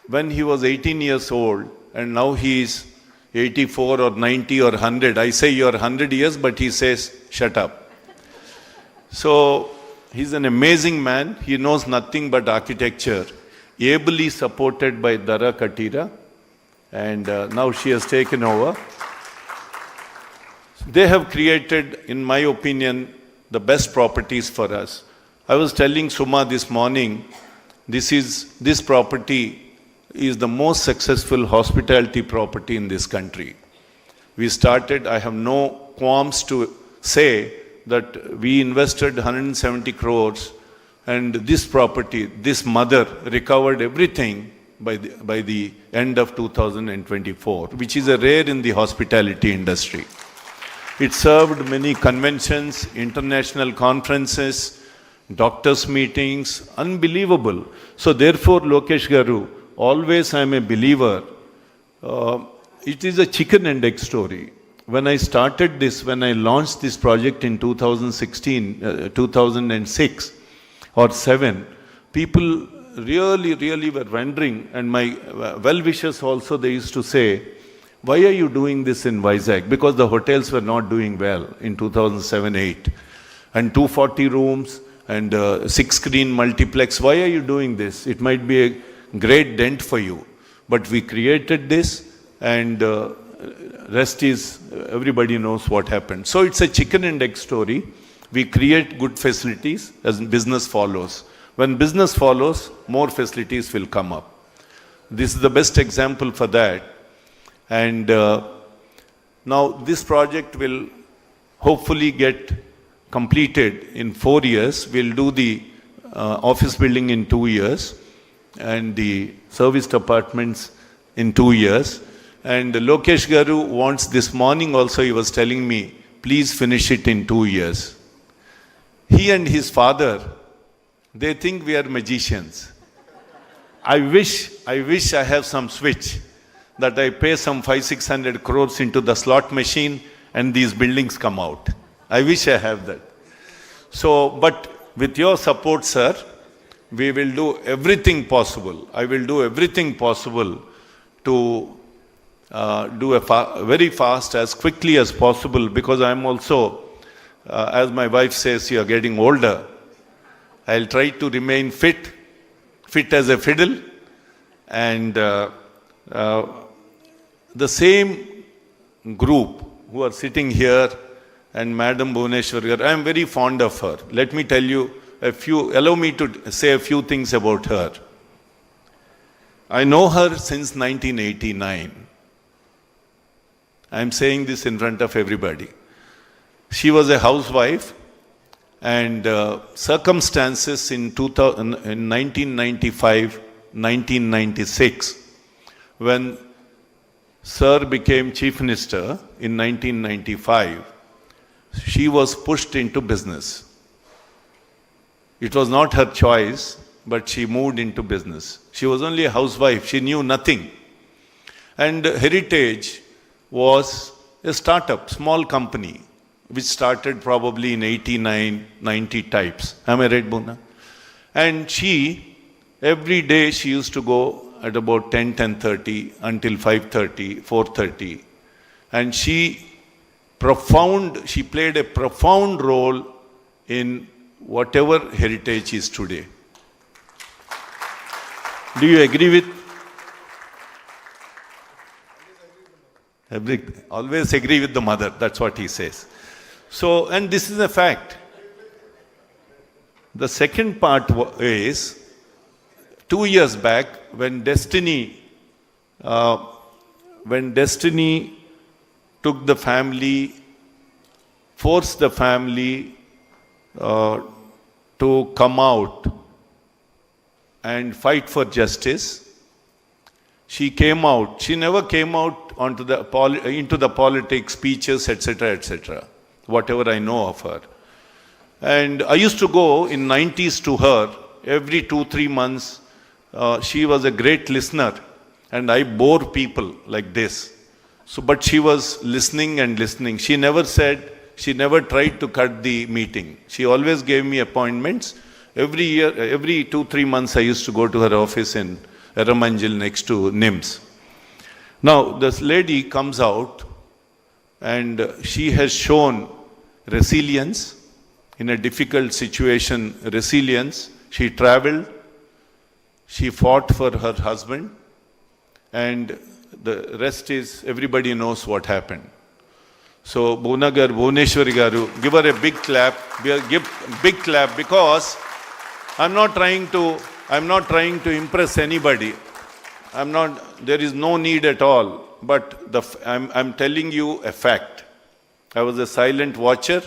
when he was 18 years old, and now he is 84 or 90 or 100. I say you're 100 years, but he says, shut up. So he's an amazing man. He knows nothing but architecture, ably supported by Nara Katira, and now she has taken over. They have created, in my opinion, the best properties for us. I was telling Suma this morning, this property is the most successful hospitality property in this country. We started, I have no qualms to say that we invested 170 crores, and this property, this mother recovered everything by the end of 2024, which is a rare in the hospitality industry. It served many conventions, international conferences, doctors' meetings, unbelievable. So therefore, Lokesh Garu, always I am a believer. It is a chicken and egg story. When I started this, when I launched this project in 2006 or 7, people really were wondering, and my well-wishers also, they used to say, why are you doing this in Vizag? Because the hotels were not doing well in 2007-8. And 240 rooms and 6-screen multiplex, why are you doing this? It might be a great dent for you. But we created this, and rest is, everybody knows what happened. So it's a chicken and egg story. We create good facilities as business follows. When business follows, more facilities will come up. This is the best example for that. And now this project will hopefully get completed in 4 years. We'll do the office building in 2 years and the serviced apartments in 2 years. And Lokesh Garu wants, this morning also he was telling me, please finish it in 2 years. He and his father, they think we are magicians. I wish I have some switch that I pay some 500-600 crores into the slot machine and these buildings come out. I wish I have that. So, but with your support, sir, we will do everything possible. I will do everything possible to do very fast, as quickly as possible, because I'm also, as my wife says, you are getting older. I'll try to remain fit as a fiddle, and the same group who are sitting here, and Madam Bhuvaneshwar, I am very fond of her. Let me tell you allow me to say a few things about her. I know her since 1989. I am saying this in front of everybody. She was a housewife, and circumstances in 1995, 1996, when Sir became Chief Minister in 1995, she was pushed into business. It was not her choice, but she moved into business. She was only a housewife. She knew nothing. And Heritage was a startup, small company, which started probably in 89, 90 types. Am I right, Buna? And she, every day she used to go at about 10, 10:30 until 5:30, 4:30. And she played a profound role in whatever Heritage is today. Do you agree with? Always agree with the mother, that's what he says. So, and this is a fact. The second part is, 2 years back, when Destiny took the family, forced the family to come out and fight for justice, she came out. She never came out into the politics, speeches, etc., etc., whatever I know of her. And I used to go in 90s to her every 2-3 months. She was a great listener, and I bore people like this. So, but she was listening and listening. She never tried to cut the meeting. She always gave me appointments. Every year, every 2-3 months, I used to go to her office in Eramanjil next to NIMS. Now, this lady comes out, and she has shown resilience in a difficult situation. Resilience. She traveled. She fought for her husband, and the rest is, everybody knows what happened. So, Bhuneshwari Garu, give her a big clap. Give big clap, because I'm not trying to impress anybody. There is no need at all. But I'm telling you a fact. I was a silent watcher,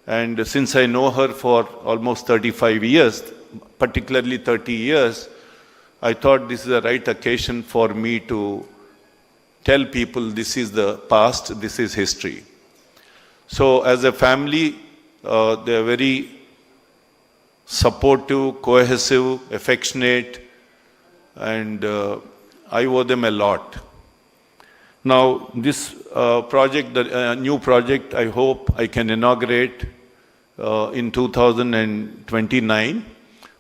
and since I know her for almost 35 years, particularly 30 years, I thought this is the right occasion for me to tell people this is the past, this is history. So as a family, they are very supportive, cohesive, affectionate, and I owe them a lot. Now this project, the new project, I hope I can inaugurate in 2029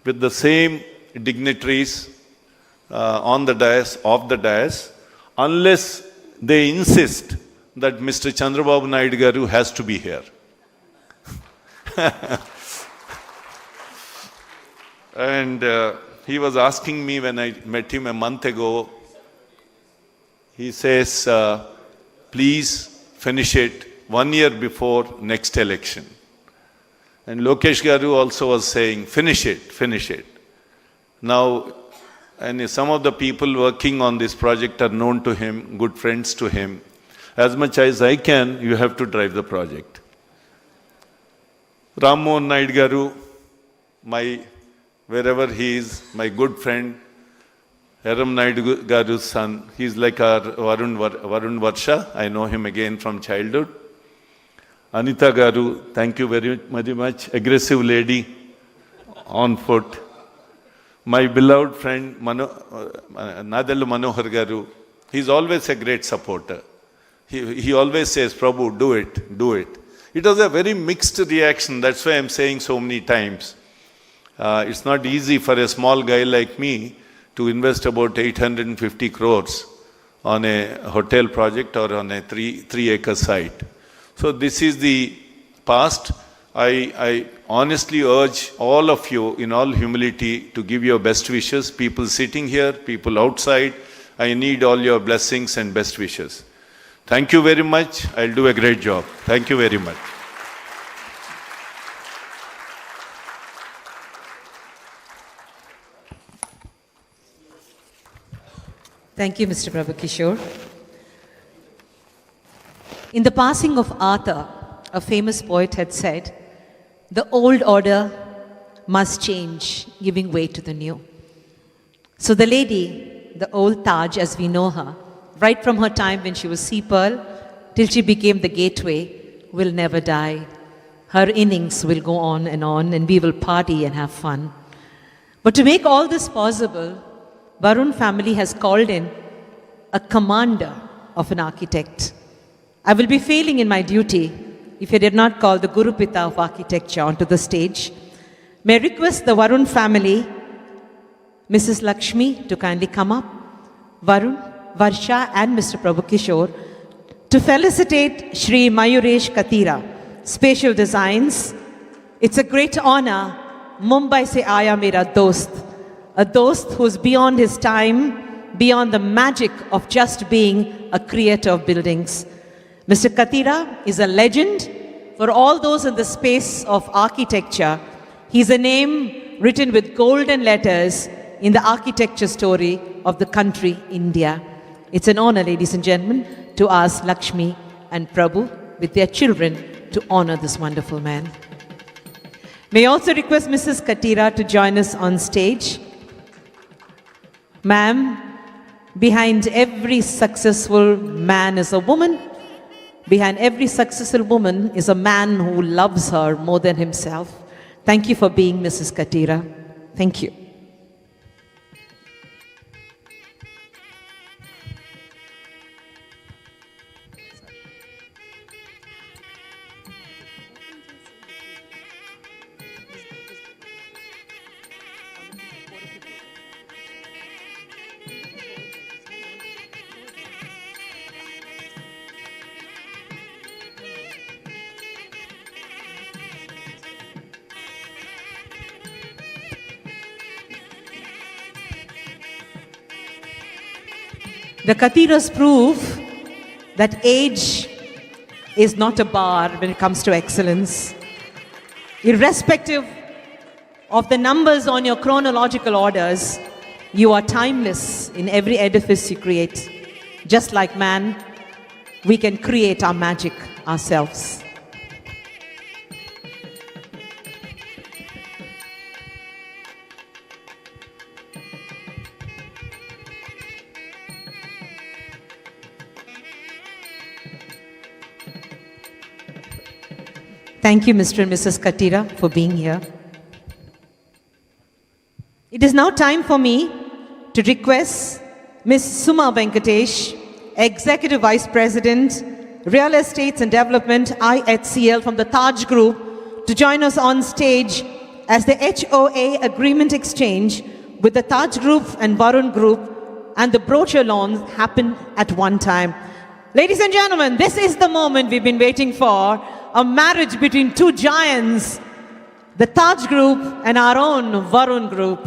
with the same dignitaries on the dais, off the dais, unless they insist that Mr. Chandrababu Naidu Garu has to be here. And he was asking me when I met him a month ago, he says, please finish it 1 year before next election. And Lokesh Garu also was saying, finish it, finish it. Now, and some of the people working on this project are known to him, good friends to him. As much as I can, you have to drive the project. Ram Mohan Naidu Garu, wherever he is, my good friend, Eram Naidu Garu's son, he's like our Varun Varsha. I know him again from childhood. Anita Garu, thank you very much. Aggressive lady on foot. My beloved friend Nadallu Manohar Garu, he's always a great supporter. He always says, Prabhu, do it, do it. It was a very mixed reaction. That's why I'm saying so many times. It's not easy for a small guy like me to invest about 850 crores on a hotel project or on a 3-acre site. So this is the past. I honestly urge all of you in all humility to give your best wishes. People sitting here, people outside, I need all your blessings and best wishes. Thank you very much. I'll do a great job. Thank you very much. Thank you, Mr. Prabhu Kishore. In the passing of Arthur, a famous poet had said, the old order must change, giving way to the new. So the lady, the old Taj as we know her, right from her time when she was sea pearl till she became the gateway, will never die. Her innings will go on, and we will party and have fun. But to make all this possible, Varun family has called in a commander of an architect. I will be failing in my duty if I did not call the Guru Pita of architecture onto the stage. May I request the Varun family, Mrs. Lakshmi, to kindly come up, Varun, Varsha and Mr. Prabhu Kishore, to felicitate Shri Mayuresh Katira, Spatial Designs. It's a great honor. Mumbai se aaya mera dost, a dost who's beyond his time, beyond the magic of just being a creator of buildings. Mr. Katira is a legend for all those in the space of architecture. He's a name written with golden letters in the architecture story of the country, India. It's an honor, ladies and gentlemen, to ask Lakshmi and Prabhu with their children to honor this wonderful man. May I also request Mrs. Katira to join us on stage. Ma'am, behind every successful man is a woman. Behind every successful woman is a man who loves her more than himself. Thank you for being Mrs. Katira. Thank you. The Katiras prove that age is not a bar when it comes to excellence. Irrespective of the numbers on your chronological orders, you are timeless in every edifice you create. Just like man, we can create our magic ourselves. Thank you, Mr. and Mrs. Katira, for being here. It is now time for me to request Ms. Suma Venkatesh, Executive Vice President, Real Estates and Development, IHCL from the Taj Group, to join us on stage as the HOA Agreement Exchange with the Taj Group and Varun Group and the brochure launch happen at one time. Ladies and gentlemen, this is the moment we've been waiting for. A marriage between two giants, the Taj Group and our own Varun Group.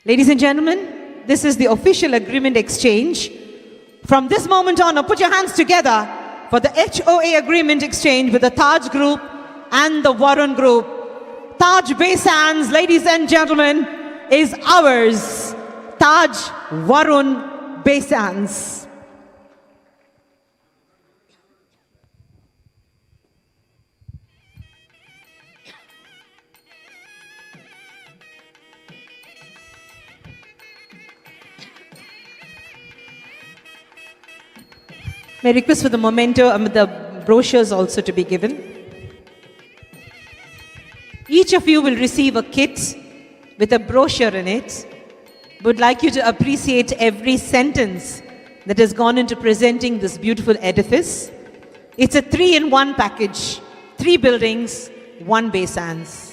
Ladies and gentlemen, this is the official agreement exchange. From this moment on, put your hands together for the HOA agreement exchange with the Taj Group and the Varun Group. Taj Baysands, ladies and gentlemen, is ours. Taj Varun Baysands. May I request for the memento and the brochures also to be given. Each of you will receive a kit with a brochure in it. Would like you to appreciate every sentence that has gone into presenting this beautiful edifice. It's a 3-in-1 package, 3 buildings, 1 Baysands.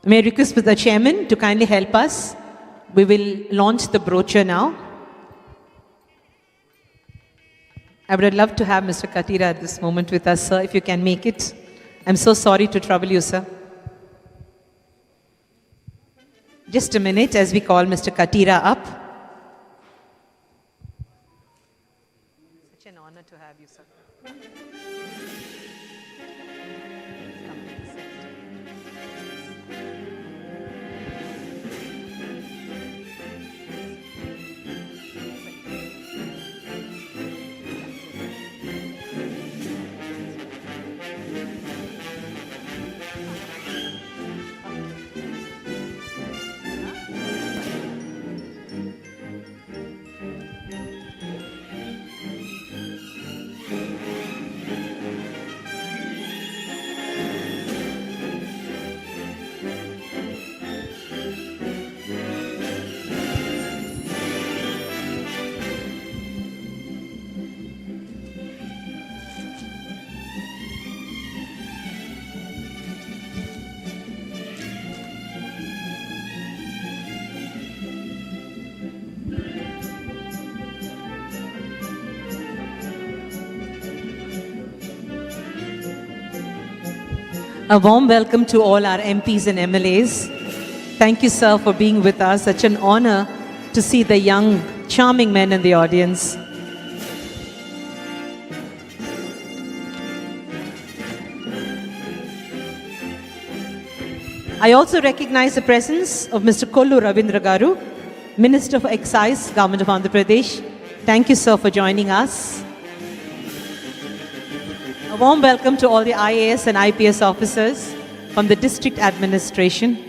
May I request for the chairman to kindly help us. We will launch the brochure now. I would love to have Mr. Katira at this moment with us, sir, if you can make it. I'm so sorry to trouble you, sir. Just a minute as we call Mr. Katira up. Such an honor to have you, sir. A warm welcome to all our MPs and MLAs. Thank you, sir, for being with us. Such an honor to see the young, charming men in the audience. I also recognize the presence of Mr. Kollu Ravindra Garu, Minister for Excise, Government of Andhra Pradesh. Thank you, sir, for joining us. A warm welcome to all the IAS and IPS officers from the district administration.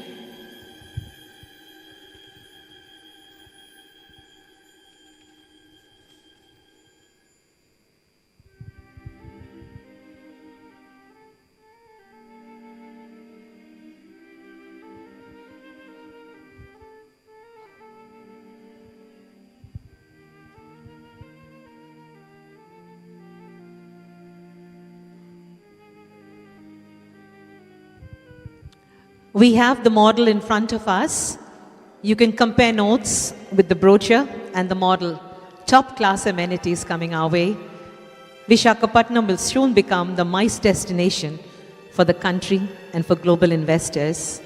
We have the model in front of us. You can compare notes with the brochure and the model. Top class amenities coming our way. Visakhapatnam will soon become the MICE destination for the country and for global investors.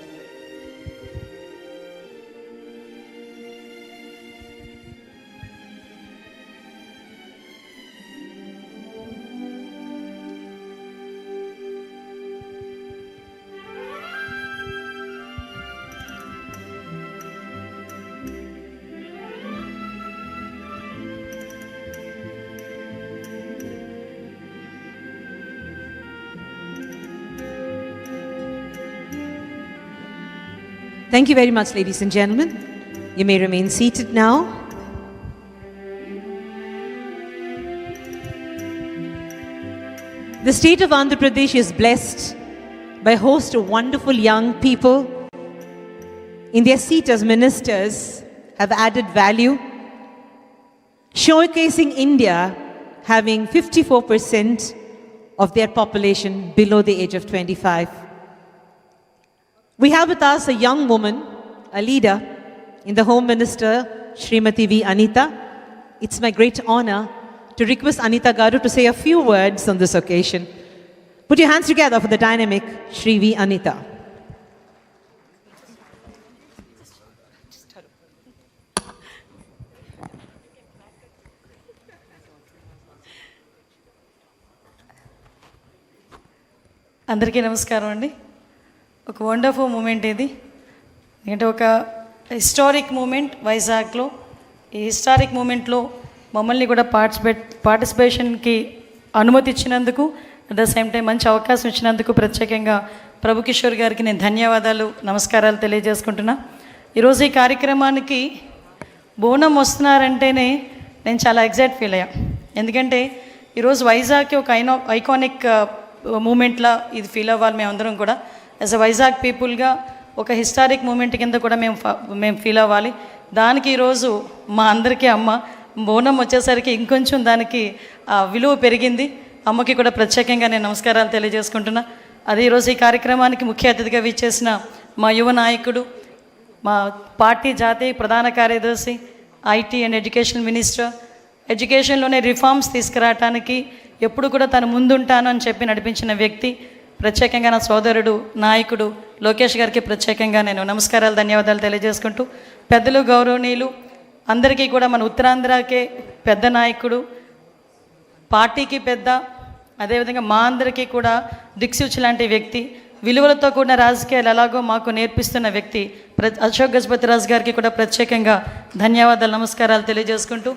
Thank you very much, ladies and gentlemen. You may remain seated now. The state of Andhra Pradesh is blessed by a host of wonderful young people. In their seat as ministers, have added value, showcasing India having 54% of their population below the age of 25. We have with us a young woman, a leader in the Home Minister, Srimati V. Anita. It's my great honor to request Anita Garu to say a few words on this occasion. Put your hands together for the dynamic Shri V. Anita. అందరికీ నమస్కారం అండి. ఒక wonderful moment ఇది. అంటే ఒక historic moment వైజాగ్లో. ఈ historic మూమెంట్లో మమ్మల్ని కూడా పార్టిసిపేషన్కి అనుమతి ఇచ్చినందుకు, అట్ ద సేమ్ టైం మంచి అవకాశం ఇచ్చినందుకు ప్రత్యేకంగా ప్రభు కిషోర్ గారికి నేను ధన్యవాదాలు, నమస్కారాలు తెలియజేసుకుంటున్నా. ఈరోజు ఈ కార్యక్రమానికి బోనం వస్తున్నారంటేనే నేను చాలా ఎగ్జైట్ ఫీల్ అయ్యా. ఎందుకంటే ఈరోజు వైజాగ్కి ఒక ఐకానిక్ మూమెంట్లా ఇది ఫీల్ అవ్వాలి మేమందరం కూడా. యాజ్ అ వైజాగ్ పీపుల్గా ఒక హిస్టారిక్ మూమెంట్ కింద కూడా మేము ఫీల్ అవ్వాలి. దానికి ఈరోజు మా అందరికీ అమ్మ బోనం వచ్చేసరికి ఇంకొంచెం దానికి విలువ పెరిగింది. అమ్మకి కూడా ప్రత్యేకంగా నేను నమస్కారాలు తెలియజేసుకుంటున్నా. అదే ఈరోజు ఈ కార్యక్రమానికి ముఖ్య అతిథిగా విచ్చేసిన మా యువ నాయకుడు, మా పార్టీ జాతీయ ప్రధాన కార్యదర్శి, ఐటీ అండ్ ఎడ్యుకేషన్ మినిస్టర్, ఎడ్యుకేషన్లోనే రిఫార్మ్స్ తీసుకురావటానికి ఎప్పుడు కూడా తను ముందుంటాను అని చెప్పి నడిపించిన వ్యక్తి, ప్రత్యేకంగా నా సోదరుడు నాయకుడు లోకేష్ గారికి ప్రత్యేకంగా నేను నమస్కారాలు, ధన్యవాదాలు తెలియజేసుకుంటూ, పెద్దలు గౌరవనీయులు అందరికీ కూడా మన ఉత్తరాంధ్రకే పెద్ద నాయకుడు, పార్టీకి పెద్ద, అదేవిధంగా మా అందరికీ కూడా దిక్సూచి లాంటి వ్యక్తి, విలువలతో కూడిన రాజకీయాలు ఎలాగో మాకు నేర్పిస్తున్న వ్యక్తి అశోక్ గజపతి రాజు గారికి కూడా ప్రత్యేకంగా ధన్యవాదాలు, నమస్కారాలు తెలియజేసుకుంటూ,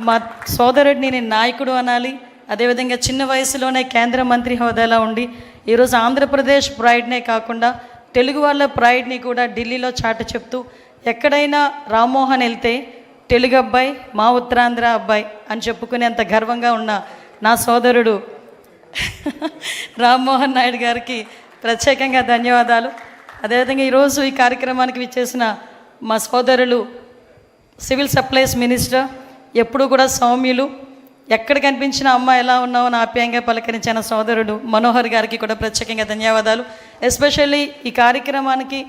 మా సోదరుడిని నేను నాయకుడు అనాలి. అదేవిధంగా చిన్న వయసులోనే కేంద్ర మంత్రి హోదాలో ఉండి ఈరోజు ఆంధ్రప్రదేశ్ ప్రైడ్నే కాకుండా తెలుగు వాళ్ళ ప్రైడ్ని కూడా ఢిల్లీలో చాటి చెప్తూ, ఎక్కడైనా రామ్మోహన్ వెళ్తే తెలుగు అబ్బాయి, మా ఉత్తరాంధ్ర అబ్బాయి అని చెప్పుకునేంత గర్వంగా ఉన్న నా సోదరుడు రామ్మోహన్ నాయుడు గారికి ప్రత్యేకంగా ధన్యవాదాలు. అదేవిధంగా ఈరోజు ఈ కార్యక్రమానికి విచ్చేసిన మా సోదరులు సివిల్ సప్లైస్ మినిస్టర్, ఎప్పుడు కూడా సౌమ్యులు, ఎక్కడ కనిపించిన అమ్మ ఎలా ఉన్నావో ఆప్యాయంగా పలకరించిన సోదరుడు మనోహర్ గారికి కూడా ప్రత్యేకంగా ధన్యవాదాలు. ఎస్పెషల్లీ ఈ కార్యక్రమానికి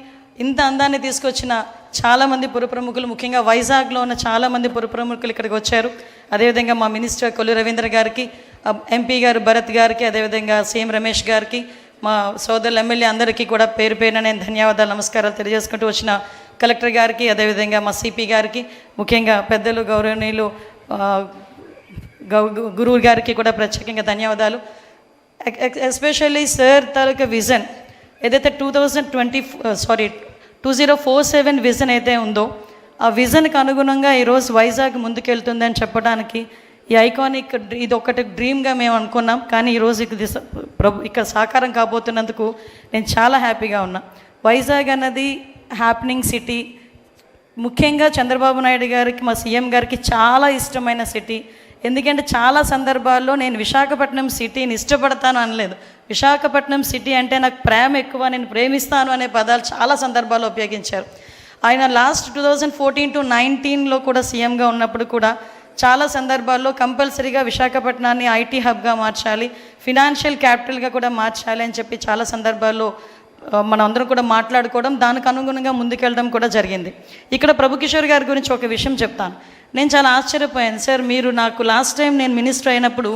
ఇంత అందాన్ని తీసుకొచ్చిన చాలామంది పురప్రముఖులు, ముఖ్యంగా వైజాగ్లో ఉన్న చాలామంది పురప్రముఖులు ఇక్కడికి వచ్చారు. అదేవిధంగా మా మినిస్టర్ కొల్లు రవీంద్ర గారికి, ఎంపీ గారు భరత్ గారికి, అదేవిధంగా సీఎం రమేష్ గారికి, మా సోదరులు ఎమ్మెల్యే అందరికీ కూడా పేరు పేరున నేను ధన్యవాదాలు, నమస్కారాలు తెలియజేసుకుంటూ, వచ్చిన కలెక్టర్ గారికి, అదేవిధంగా మా సిపి గారికి, ముఖ్యంగా పెద్దలు గౌరవనీయులు గురువు గారికి కూడా ప్రత్యేకంగా ధన్యవాదాలు. ఎస్పెషల్లీ సార్ తాలూకా విజన్ ఏదైతే 2047 విజన్ అయితే ఉందో ఆ విజన్కి అనుగుణంగా ఈరోజు వైజాగ్ ముందుకెళ్తుందని చెప్పడానికి ఈ ఐకానిక్ ఇది ఒకటి డ్రీమ్గా మేము అనుకున్నాం. కానీ ఈరోజు ఇక్కడ సాకారం కాబోతున్నందుకు నేను చాలా హ్యాపీగా ఉన్నా. వైజాగ్ అన్నది హ్యాపెనింగ్ సిటీ, ముఖ్యంగా చంద్రబాబు నాయుడు గారికి, మా సీఎం గారికి చాలా ఇష్టమైన సిటీ. ఎందుకంటే చాలా సందర్భాల్లో నేను విశాఖపట్నం సిటీని ఇష్టపడతాను అనలేదు, విశాఖపట్నం సిటీ అంటే నాకు ప్రేమ ఎక్కువ, నేను ప్రేమిస్తాను అనే పదాలు చాలా సందర్భాల్లో ఉపయోగించారు. ఆయన లాస్ట్ 2014 to 19 కూడా సీఎంగా ఉన్నప్పుడు కూడా చాలా సందర్భాల్లో కంపల్సరీగా విశాఖపట్నాన్ని ఐటీ హబ్గా మార్చాలి, ఫినాన్షియల్ క్యాపిటల్గా కూడా మార్చాలి అని చెప్పి చాలా సందర్భాల్లో మనం అందరం కూడా మాట్లాడుకోవడం, దానికి అనుగుణంగా ముందుకెళ్ళడం కూడా జరిగింది. ఇక్కడ ప్రభుకిషోర్ గారి గురించి ఒక విషయం చెప్తాను. నేను చాలా ఆశ్చర్యపోయాను. సార్, మీరు నాకు లాస్ట్ టైం నేను మినిస్టర్ అయినప్పుడు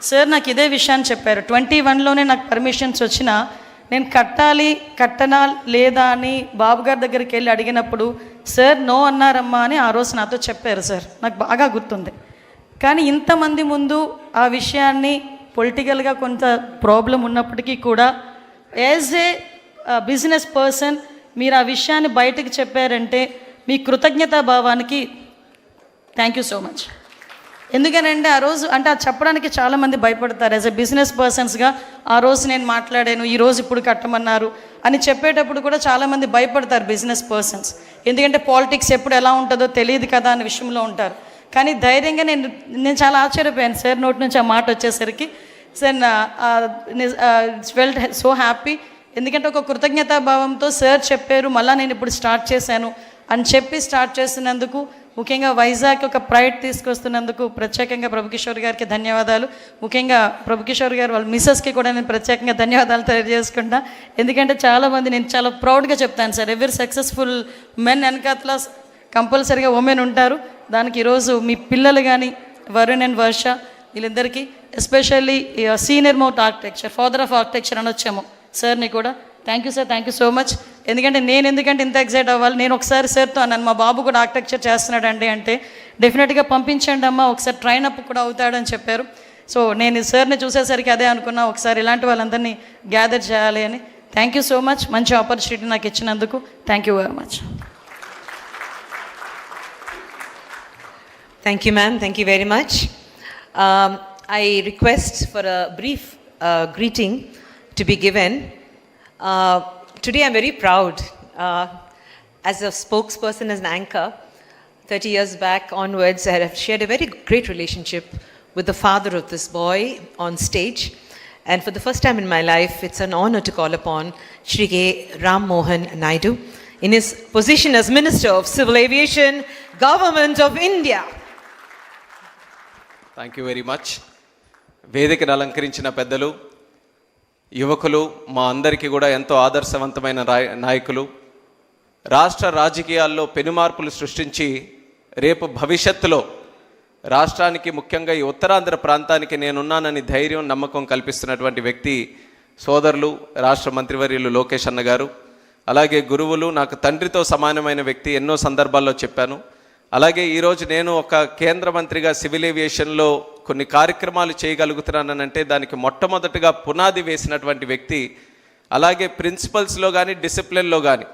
సార్ నాకు ఇదే విషయాన్ని చెప్పారు. 21లోనే నాకు పర్మిషన్స్ వచ్చినా నేను కట్టనా లేదా అని బాబు గారి దగ్గరికి వెళ్ళి అడిగినప్పుడు సార్ నో అన్నారమ్మా అని ఆ రోజు నాతో చెప్పారు. సార్ నాకు బాగా గుర్తుంది. కానీ ఇంతమంది ముందు ఆ విషయాన్ని పొలిటికల్గా కొంత ప్రాబ్లం ఉన్నప్పటికీ కూడా యాజ్ ఏ బిజినెస్ పర్సన్ మీరు ఆ విషయాన్ని బయటకు చెప్పారంటే మీ కృతజ్ఞతా భావానికి థ్యాంక్ యూ సో మచ్. ఎందుకనంటే ఆ రోజు అంటే అది చెప్పడానికి చాలామంది భయపడతారు. యాజ్ ఎ బిజినెస్ పర్సన్స్గా ఆ రోజు నేను మాట్లాడాను, ఈరోజు ఇప్పుడు కట్టమన్నారు అని చెప్పేటప్పుడు కూడా చాలామంది భయపడతారు బిజినెస్ పర్సన్స్. ఎందుకంటే పాలిటిక్స్ ఎప్పుడు ఎలా ఉంటుందో తెలియదు కదా అనే విషయంలో ఉంటారు. కానీ ధైర్యంగా నేను చాలా ఆశ్చర్యపోయాను సార్ నోటి నుంచి ఆ మాట వచ్చేసరికి. Sir felt so happy. ఎందుకంటే ఒక కృతజ్ఞతా భావంతో సార్ చెప్పారు, మళ్ళీ నేను ఇప్పుడు స్టార్ట్ చేశాను అని చెప్పి స్టార్ట్ చేస్తున్నందుకు, ముఖ్యంగా వైజాగ్ ఒక ప్రైడ్ తీసుకొస్తున్నందుకు ప్రత్యేకంగా ప్రభుకిషోర్ గారికి ధన్యవాదాలు. ముఖ్యంగా ప్రభుకిషోర్ గారు వాళ్ళ మిస్సెస్కి కూడా నేను ప్రత్యేకంగా ధన్యవాదాలు తెలియజేసుకుంటా. ఎందుకంటే చాలామంది నేను చాలా ప్రౌడ్గా చెప్తాను సార్, ఎవరి సక్సెస్ఫుల్ మెన్ వెనకాతల కంపల్సరీగా ఉమెన్ ఉంటారు. దానికి ఈరోజు మీ పిల్లలు కానీ వరుణ్ అండ్ వర్ష వీళ్ళిద్దరికీ especially senior most architecture, father of architecture అని వచ్చాము సార్ని కూడా thank you sir, thank you so much. ఎందుకంటే ఎందుకంటే ఇంత ఎక్సైట్ అవ్వాలి, నేను ఒకసారి సార్తో అన్నాను మా బాబు కూడా ఆర్కిటెక్చర్ చేస్తున్నాడండి అంటే డెఫినెట్గా పంపించండి అమ్మా, ఒకసారి ట్రైన్ అప్ కూడా అవుతాడని చెప్పారు. సో నేను సార్ని చూసేసరికి అదే అనుకున్నా, ఒకసారి ఇలాంటి వాళ్ళందరినీ గ్యాదర్ చేయాలి అని. థ్యాంక్ యూ సో మచ్, మంచి ఆపర్చునిటీ నాకు ఇచ్చినందుకు thank you very much. Thank you, ma'am. Thank you very much. I request for a brief greeting to be given. Today I'm very proud as a spokesperson, as an anchor. 30 years back onwards, I have shared a very great relationship with the father of this boy on stage. And for the first time in my life, it's an honor to call upon Shri K. Ram Mohan Naidu in his position as Minister of Civil Aviation, Government of India. Thank you very much. వేదికను అలంకరించిన పెద్దలు, యువకులు, మా అందరికీ కూడా ఎంతో ఆదర్శవంతమైన నాయకులు, రాష్ట్ర రాజకీయాల్లో పెనుమార్పులు సృష్టించి రేపు భవిష్యత్తులో రాష్ట్రానికి, ముఖ్యంగా ఈ ఉత్తరాంధ్ర ప్రాంతానికి నేనున్నానని ధైర్యం, నమ్మకం కల్పిస్తున్నటువంటి వ్యక్తి సోదరులు రాష్ట్ర మంత్రివర్యులు లోకేష్ అన్న గారు. అలాగే గురువులు, నాకు తండ్రితో సమానమైన వ్యక్తి, ఎన్నో సందర్భాల్లో చెప్పాను. అలాగే ఈరోజు నేను ఒక కేంద్ర మంత్రిగా సివిల్ ఏవియేషన్లో కొన్ని కార్యక్రమాలు చేయగలుగుతున్నానంటే దానికి మొట్టమొదటిగా పునాది వేసినటువంటి వ్యక్తి. అలాగే ప్రిన్సిపల్స్లో కానీ డిసిప్లిన్లో కానీ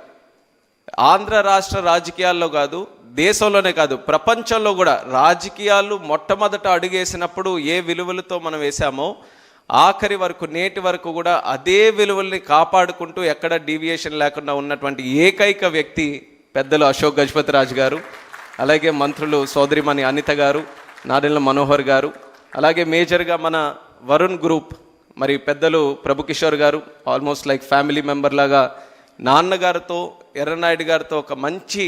ఆంధ్ర రాష్ట్ర రాజకీయాల్లో కాదు, దేశంలోనే కాదు ప్రపంచంలో కూడా రాజకీయాలు మొట్టమొదట అడుగేసినప్పుడు ఏ విలువలతో మనం వేసామో ఆఖరి వరకు నేటి వరకు కూడా అదే విలువల్ని కాపాడుకుంటూ ఎక్కడ డీవియేషన్ లేకుండా ఉన్నటువంటి ఏకైక వ్యక్తి పెద్దలు అశోక్ గజపతి రాజు గారు. అలాగే మంత్రులు సోదరిమణి అనిత గారు, నాదెళ్ల మనోహర్ గారు, అలాగే మేజర్గా మన వరుణ్ గ్రూప్ మరి పెద్దలు ప్రభుకిషోర్ గారు, ఆల్మోస్ట్ లైక్ ఫ్యామిలీ మెంబర్ లాగా నాన్నగారితో ఎర్రనాయుడు గారితో ఒక మంచి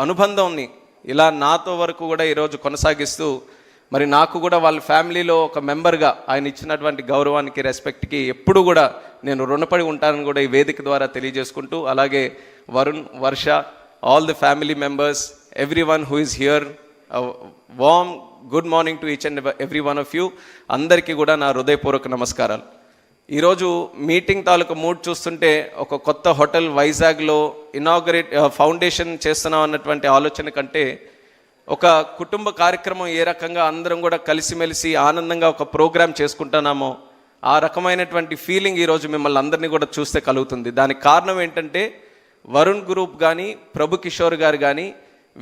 అనుబంధంని ఇలా నాతో వరకు కూడా ఈరోజు కొనసాగిస్తూ మరి నాకు కూడా వాళ్ళ ఫ్యామిలీలో ఒక మెంబర్గా ఆయన ఇచ్చినటువంటి గౌరవానికి, రెస్పెక్ట్కి ఎప్పుడు కూడా నేను రుణపడి ఉంటానని కూడా ఈ వేదిక ద్వారా తెలియజేసుకుంటూ, అలాగే వరుణ్, వర్ష, all the family members, everyone who is here, a warm good morning to each and every one of you. అందరికీ కూడా నా హృదయపూర్వక నమస్కారాలు. ఈరోజు మీటింగ్ తాలూకు మూడ్ చూస్తుంటే ఒక కొత్త హోటల్ వైజాగ్లో ఇనాగరేట్ ఫౌండేషన్ చేస్తున్నాం అన్నటువంటి ఆలోచన కంటే ఒక కుటుంబ కార్యక్రమం ఏ రకంగా అందరం కూడా కలిసిమెలిసి ఆనందంగా ఒక ప్రోగ్రాం చేసుకుంటున్నామో ఆ రకమైనటువంటి ఫీలింగ్ ఈరోజు మిమ్మల్ని అందరినీ కూడా చూస్తే కలుగుతుంది. దానికి కారణం ఏంటంటే వరుణ్ గ్రూప్ కానీ, ప్రభు కిషోర్ గారు కానీ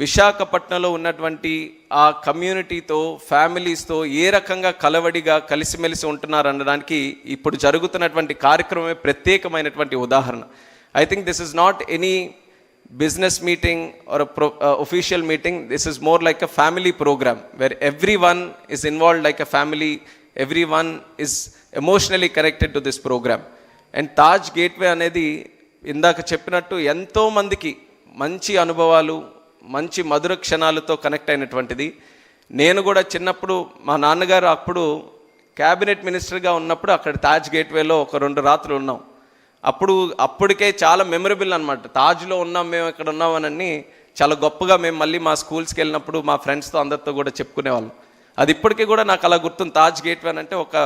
విశాఖపట్నంలో ఉన్నటువంటి ఆ కమ్యూనిటీతో, ఫ్యామిలీస్తో ఏ రకంగా కలవడిగా కలిసిమెలిసి ఉంటున్నారు అనడానికి ఇప్పుడు జరుగుతున్నటువంటి కార్యక్రమమే ప్రత్యేకమైనటువంటి ఉదాహరణ. I think this is not any business meeting or a official meeting. This is more like a family program where everyone is involved like a family. Everyone is emotionally connected to this program. And Taj Gateway అనేది ఇందాక చెప్పినట్టు ఎంతో మందికి మంచి అనుభవాలు, మంచి మధుర క్షణాలతో connect అయినటువంటిది. నేను కూడా చిన్నప్పుడు మా నాన్నగారు అప్పుడు క్యాబినెట్ మినిస్టర్గా ఉన్నప్పుడు అక్కడ తాజ్ గేట్వేలో ఒక 2 రాత్రులు ఉన్నాం. అప్పటికే చాలా మెమరబుల్ అనమాట. తాజ్లో ఉన్నాం మేము, ఇక్కడ ఉన్నామని చాలా గొప్పగా మేము మళ్ళీ మా స్కూల్స్కి వెళ్ళినప్పుడు మా ఫ్రెండ్స్తో అందరితో కూడా చెప్పుకునేవాళ్ళం. అది ఇప్పటికీ కూడా నాకు అలా గుర్తుంది. తాజ్ గేట్వే అంటే ఒక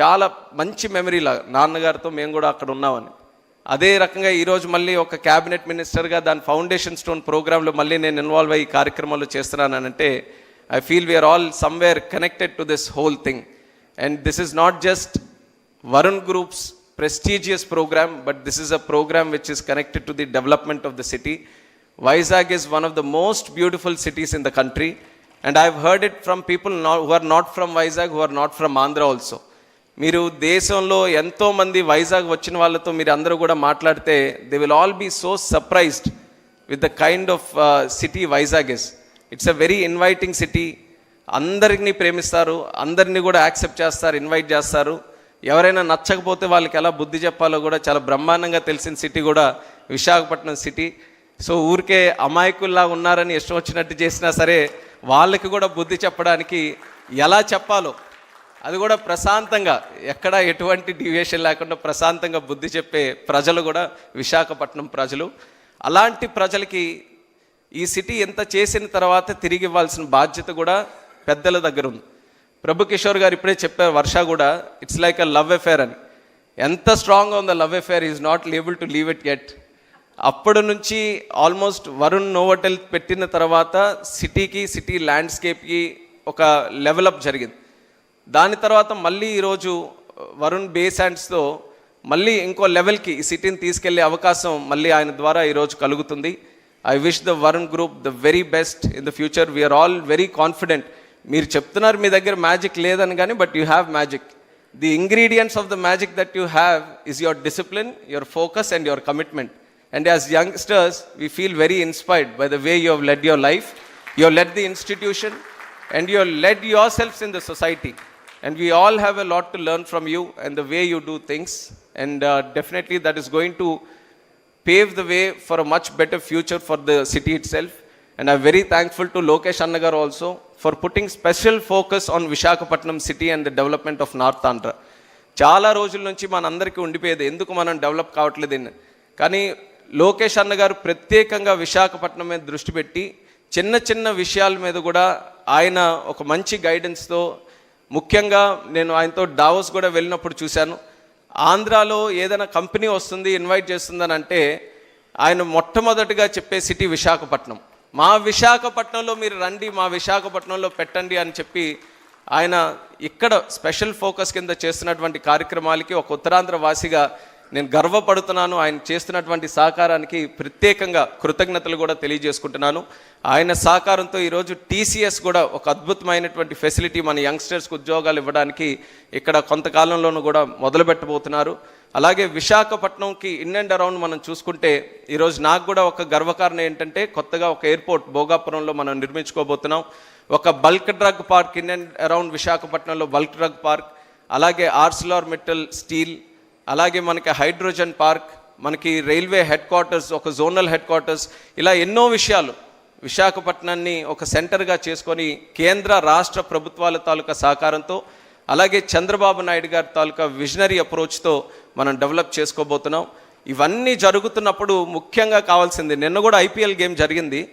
చాలా మంచి మెమరీలా నాన్నగారితో మేము కూడా అక్కడ ఉన్నామని. అదే రకంగా ఈరోజు మళ్ళీ ఒక క్యాబినెట్ మినిస్టర్గా దాని ఫౌండేషన్ స్టోన్ ప్రోగ్రాంలో మళ్ళీ నేను ఇన్వాల్వ్ అయ్యి కార్యక్రమాలు చేస్తున్నానంటే I feel we are all somewhere connected to this whole thing. And this is not just Varun groups prestigious program, but this is a program which is connected to the development of the city. Vizag is one of the most beautiful cities in the country, and I've heard it from people who are not from Vizag, who are not from Andhra also. మీరు దేశంలో ఎంతో మంది వైజాగ్ వచ్చిన వాళ్ళతో మీరు అందరూ కూడా మాట్లాడితే they will all be so surprised with the kind of city Vizag is. It's a very inviting city. అందరిని ప్రేమిస్తారు, అందరినీ కూడా యాక్సెప్ట్ చేస్తారు, ఇన్వైట్ చేస్తారు. ఎవరైనా నచ్చకపోతే వాళ్ళకి ఎలా బుద్ధి చెప్పాలో కూడా చాలా బ్రహ్మాండంగా తెలిసిన సిటీ కూడా విశాఖపట్నం సిటీ. సో ఊరికే అమాయకుల్లా ఉన్నారని ఇష్టం వచ్చినట్టు చేసినా సరే వాళ్ళకి కూడా బుద్ధి చెప్పడానికి ఎలా చెప్పాలో అది కూడా ప్రశాంతంగా, ఎక్కడ ఎటువంటి డివియేషన్ లేకుండా ప్రశాంతంగా బుద్ధి చెప్పే ప్రజలు కూడా విశాఖపట్నం ప్రజలు. అలాంటి ప్రజలకి ఈ సిటీ ఎంత చేసిన తర్వాత తిరిగి ఇవ్వాల్సిన బాధ్యత కూడా పెద్దల దగ్గర ఉంది. ప్రభు కిషోర్ గారు ఇప్పుడే చెప్పారు, వర్ష కూడా it's like a love affair అని. ఎంత స్ట్రాంగ్గా ఉందో love affair, is not able to leave it yet. అప్పటి నుంచి ఆల్మోస్ట్ వరుణ్ నోవోటెల్ పెట్టిన తర్వాత సిటీకి, సిటీ ల్యాండ్స్కేప్కి ఒక లెవెలప్ జరిగింది. దాని తర్వాత మళ్ళీ ఈరోజు వరుణ్ బేస్ హ్యాండ్స్తో మళ్ళీ ఇంకో లెవెల్కి ఈ సిటీని తీసుకెళ్లే అవకాశం మళ్ళీ ఆయన ద్వారా ఈరోజు కలుగుతుంది. I wish the Varun group the very best in the future. We are all very confident. మీరు చెప్తున్నారు మీ దగ్గర మ్యాజిక్ లేదని కానీ, but you have magic. The ingredients of the magic that you have is your discipline, your focus and your commitment. And as youngsters we feel very inspired by the way you have led your life, you have led the institution and you have led yourselves in the society, and we all have a lot to learn from you and the way you do things, and definitely that is going to pave the way for a much better future for the city itself. And I'm very thankful to Lokesh Annagar also for putting special focus on Visakhapatnam city and the development of North Andhra. చాలా రోజుల నుంచి మనందరికీ ఉండిపోయేది ఎందుకు మనం develop కావట్లేదని. కానీ లోకేష్ అన్నగారు ప్రత్యేకంగా విశాఖపట్నం మీద దృష్టి పెట్టి చిన్న చిన్న విషయాల మీద కూడా ఆయన ఒక మంచి గైడెన్స్తో, ముఖ్యంగా నేను ఆయనతో డావోస్ కూడా వెళ్ళినప్పుడు చూశాను. ఆంధ్రాలో ఏదైనా కంపెనీ వస్తుంది, ఇన్వైట్ చేస్తుందని అంటే ఆయన మొట్టమొదటిగా చెప్పే సిటీ విశాఖపట్నం. మా విశాఖపట్నంలో మీరు రండి, మా విశాఖపట్నంలో పెట్టండి అని చెప్పి ఆయన ఇక్కడ స్పెషల్ ఫోకస్ కింద చేస్తున్నటువంటి కార్యక్రమాలకి ఒక ఉత్తరాంధ్ర వాసిగా నేను గర్వపడుతున్నాను. ఆయన చేస్తున్నటువంటి సహకారానికి ప్రత్యేకంగా కృతజ్ఞతలు కూడా తెలియజేసుకుంటున్నాను. ఆయన సహకారంతో ఈరోజు టీసీఎస్ కూడా ఒక అద్భుతమైనటువంటి ఫెసిలిటీ మన యంగ్స్టర్స్కి ఉద్యోగాలు ఇవ్వడానికి ఇక్కడ కొంతకాలంలోనూ కూడా మొదలు పెట్టబోతున్నారు. అలాగే విశాఖపట్నంకి ఇన్ అండ్ అరౌండ్ మనం చూసుకుంటే ఈరోజు నాకు కూడా ఒక గర్వకారణం ఏంటంటే కొత్తగా ఒక ఎయిర్పోర్ట్ భోగాపురంలో మనం నిర్మించుకోబోతున్నాం. ఒక bulk drug park in and around విశాఖపట్నంలో బల్క్ డ్రగ్ పార్క్, అలాగే ఆర్సిలార్ మెటల్ స్టీల్, అలాగే మనకి హైడ్రోజన్ పార్క్, మనకి రైల్వే హెడ్ క్వార్టర్స్, ఒక జోనల్ హెడ్ క్వార్టర్స్, ఇలా ఎన్నో విషయాలు విశాఖపట్నాన్ని ఒక సెంటర్గా చేసుకొని కేంద్ర రాష్ట్ర ప్రభుత్వాల తాలూకా సహకారంతో, అలాగే చంద్రబాబు నాయుడు గారి తాలూకా విజనరీ అప్రోచ్తో మనం డెవలప్ చేసుకోబోతున్నాం. ఇవన్నీ జరుగుతున్నప్పుడు ముఖ్యంగా కావాల్సింది, నిన్న కూడా ఐపీఎల్ గేమ్ జరిగింది.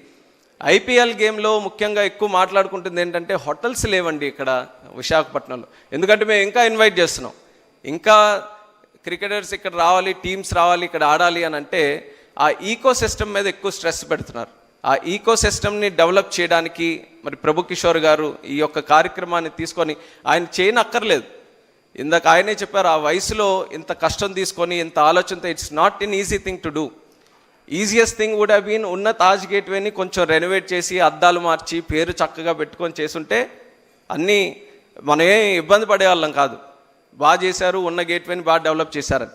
ఐపీఎల్ గేమ్లో ముఖ్యంగా ఎక్కువ మాట్లాడుకుంటుంది ఏంటంటే హోటల్స్ లేవండి ఇక్కడ విశాఖపట్నంలో. ఎందుకంటే మేము ఇంకా ఇన్వైట్ చేస్తున్నాం, ఇంకా క్రికెటర్స్ ఇక్కడ రావాలి, టీమ్స్ రావాలి, ఇక్కడ ఆడాలి అని అంటే ఆ ఈకో సిస్టమ్ మీద ఎక్కువ స్ట్రెస్ పెడుతున్నారు. ఆ ఈకో సిస్టమ్ని డెవలప్ చేయడానికి మరి ప్రభు కిషోర్ గారు ఈ యొక్క కార్యక్రమాన్ని తీసుకొని ఆయన చేయనక్కర్లేదు, ఇందాక ఆయనే చెప్పారు, ఆ వయసులో ఇంత కష్టం తీసుకొని ఇంత ఆలోచనతో it's not an easy thing to do. Easiest thing would have been ఉన్న తాజ్ గేట్వేని కొంచెం రెనోవేట్ చేసి అద్దాలు మార్చి పేరు చక్కగా పెట్టుకొని చేసుంటే అన్నీ మనం ఏం ఇబ్బంది పడేవాళ్ళం కాదు. బాగా చేశారు, ఉన్న గేట్వేని బాగా డెవలప్ చేశారని.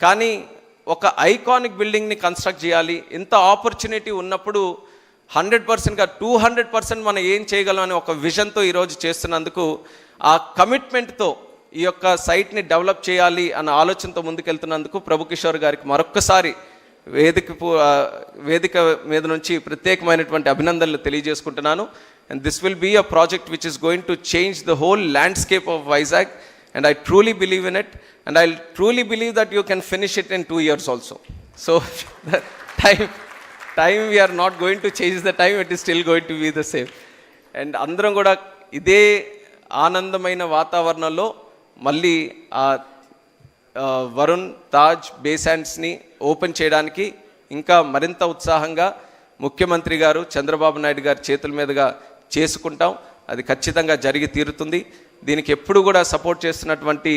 కానీ ఒక ఐకానిక్ బిల్డింగ్ని కన్స్ట్రక్ట్ చేయాలి, ఇంత ఆపర్చునిటీ ఉన్నప్పుడు 100%గా 200% మనం ఏం చేయగలం అని ఒక విజన్తో ఈరోజు చేస్తున్నందుకు, ఆ కమిట్మెంట్తో ఈ యొక్క సైట్ని డెవలప్ చేయాలి అన్న ఆలోచనతో ముందుకెళ్తున్నందుకు ప్రభు కిషోర్ గారికి మరొక్కసారి వేదిక మీద నుంచి ప్రత్యేకమైనటువంటి అభినందనలు తెలియజేసుకుంటున్నాను. And this will be a project which is going to change the whole landscape of Vizag. And I truly believe in it, and I truly believe that you can finish it in 2 years also. So the time we are not going to change the time, it is still going to be the same. And అందరం కూడా ఇదే ఆనందమైన వాతావరణంలో మళ్ళీ ఆ Varun Taj బేసాండ్స్ని open చేయడానికి ఇంకా మరింత ఉత్సాహంగా ముఖ్యమంత్రి గారు చంద్రబాబు నాయుడు గారి చేతుల మీదుగా చేసుకుంటాం. అది ఖచ్చితంగా జరిగి తీరుతుంది. దీనికి ఎప్పుడు కూడా సపోర్ట్ చేస్తున్నటువంటి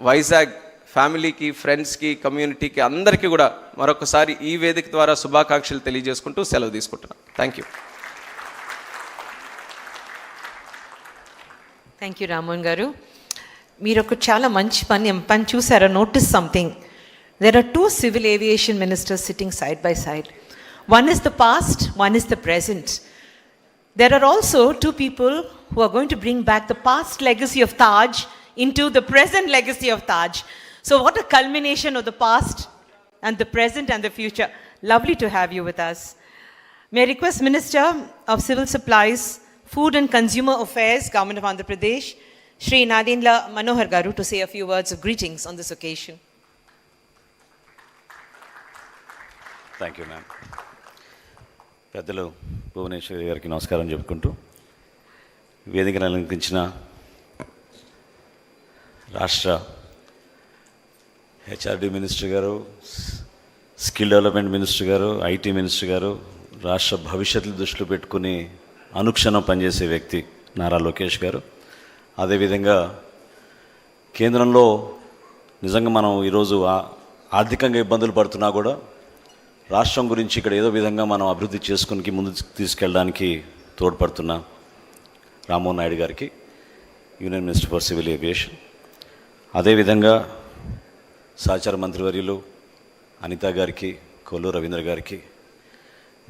వైజాగ్ ఫ్యామిలీకి, ఫ్రెండ్స్కి, కమ్యూనిటీకి అందరికీ కూడా మరొకసారి ఈ వేదిక ద్వారా శుభాకాంక్షలు తెలియజేసుకుంటూ సెలవు తీసుకుంటున్నాను. Thank you. Thank you Ramohan గారు. మీరు ఒక చాలా మంచి పని చూసారా? Notice something. There are 2 civil aviation ministers sitting side by side. One is the past, one is the present. There are also 2 people who are going to bring back the past legacy of Taj into the present legacy of Taj. So what a culmination of the past and the present and the future. Lovely to have you with us. May I request Minister of Civil Supplies, Food and Consumer Affairs, Government of Andhra Pradesh, Shri Nadinla Manohar Garu, to say a few words of greetings on this occasion. Thank you, ma'am. పెద్దలు భువనేశ్వరి గారికి నమస్కారం చెప్పుకుంటూ, వేదికను అలంకరించిన రాష్ట్ర HRD minister గారు, skill development minister గారు, IT minister గారు, రాష్ట్ర భవిష్యత్తు దృష్టిలో పెట్టుకుని అనుక్షణం పనిచేసే వ్యక్తి నారా లోకేష్ గారు, అదేవిధంగా కేంద్రంలో నిజంగా మనం ఈరోజు ఆర్థికంగా ఇబ్బందులు పడుతున్నా కూడా రాష్ట్రం గురించి ఇక్కడ ఏదో విధంగా మనం అభివృద్ధి చేసుకుని ముందు తీసుకెళ్ళడానికి తోడ్పడుతున్న రామ్మోహన్ నాయుడు గారికి, union minister for civil aviation, అదేవిధంగా సహచార మంత్రివర్యులు అనిత గారికి, కొల్లు రవీంద్ర గారికి,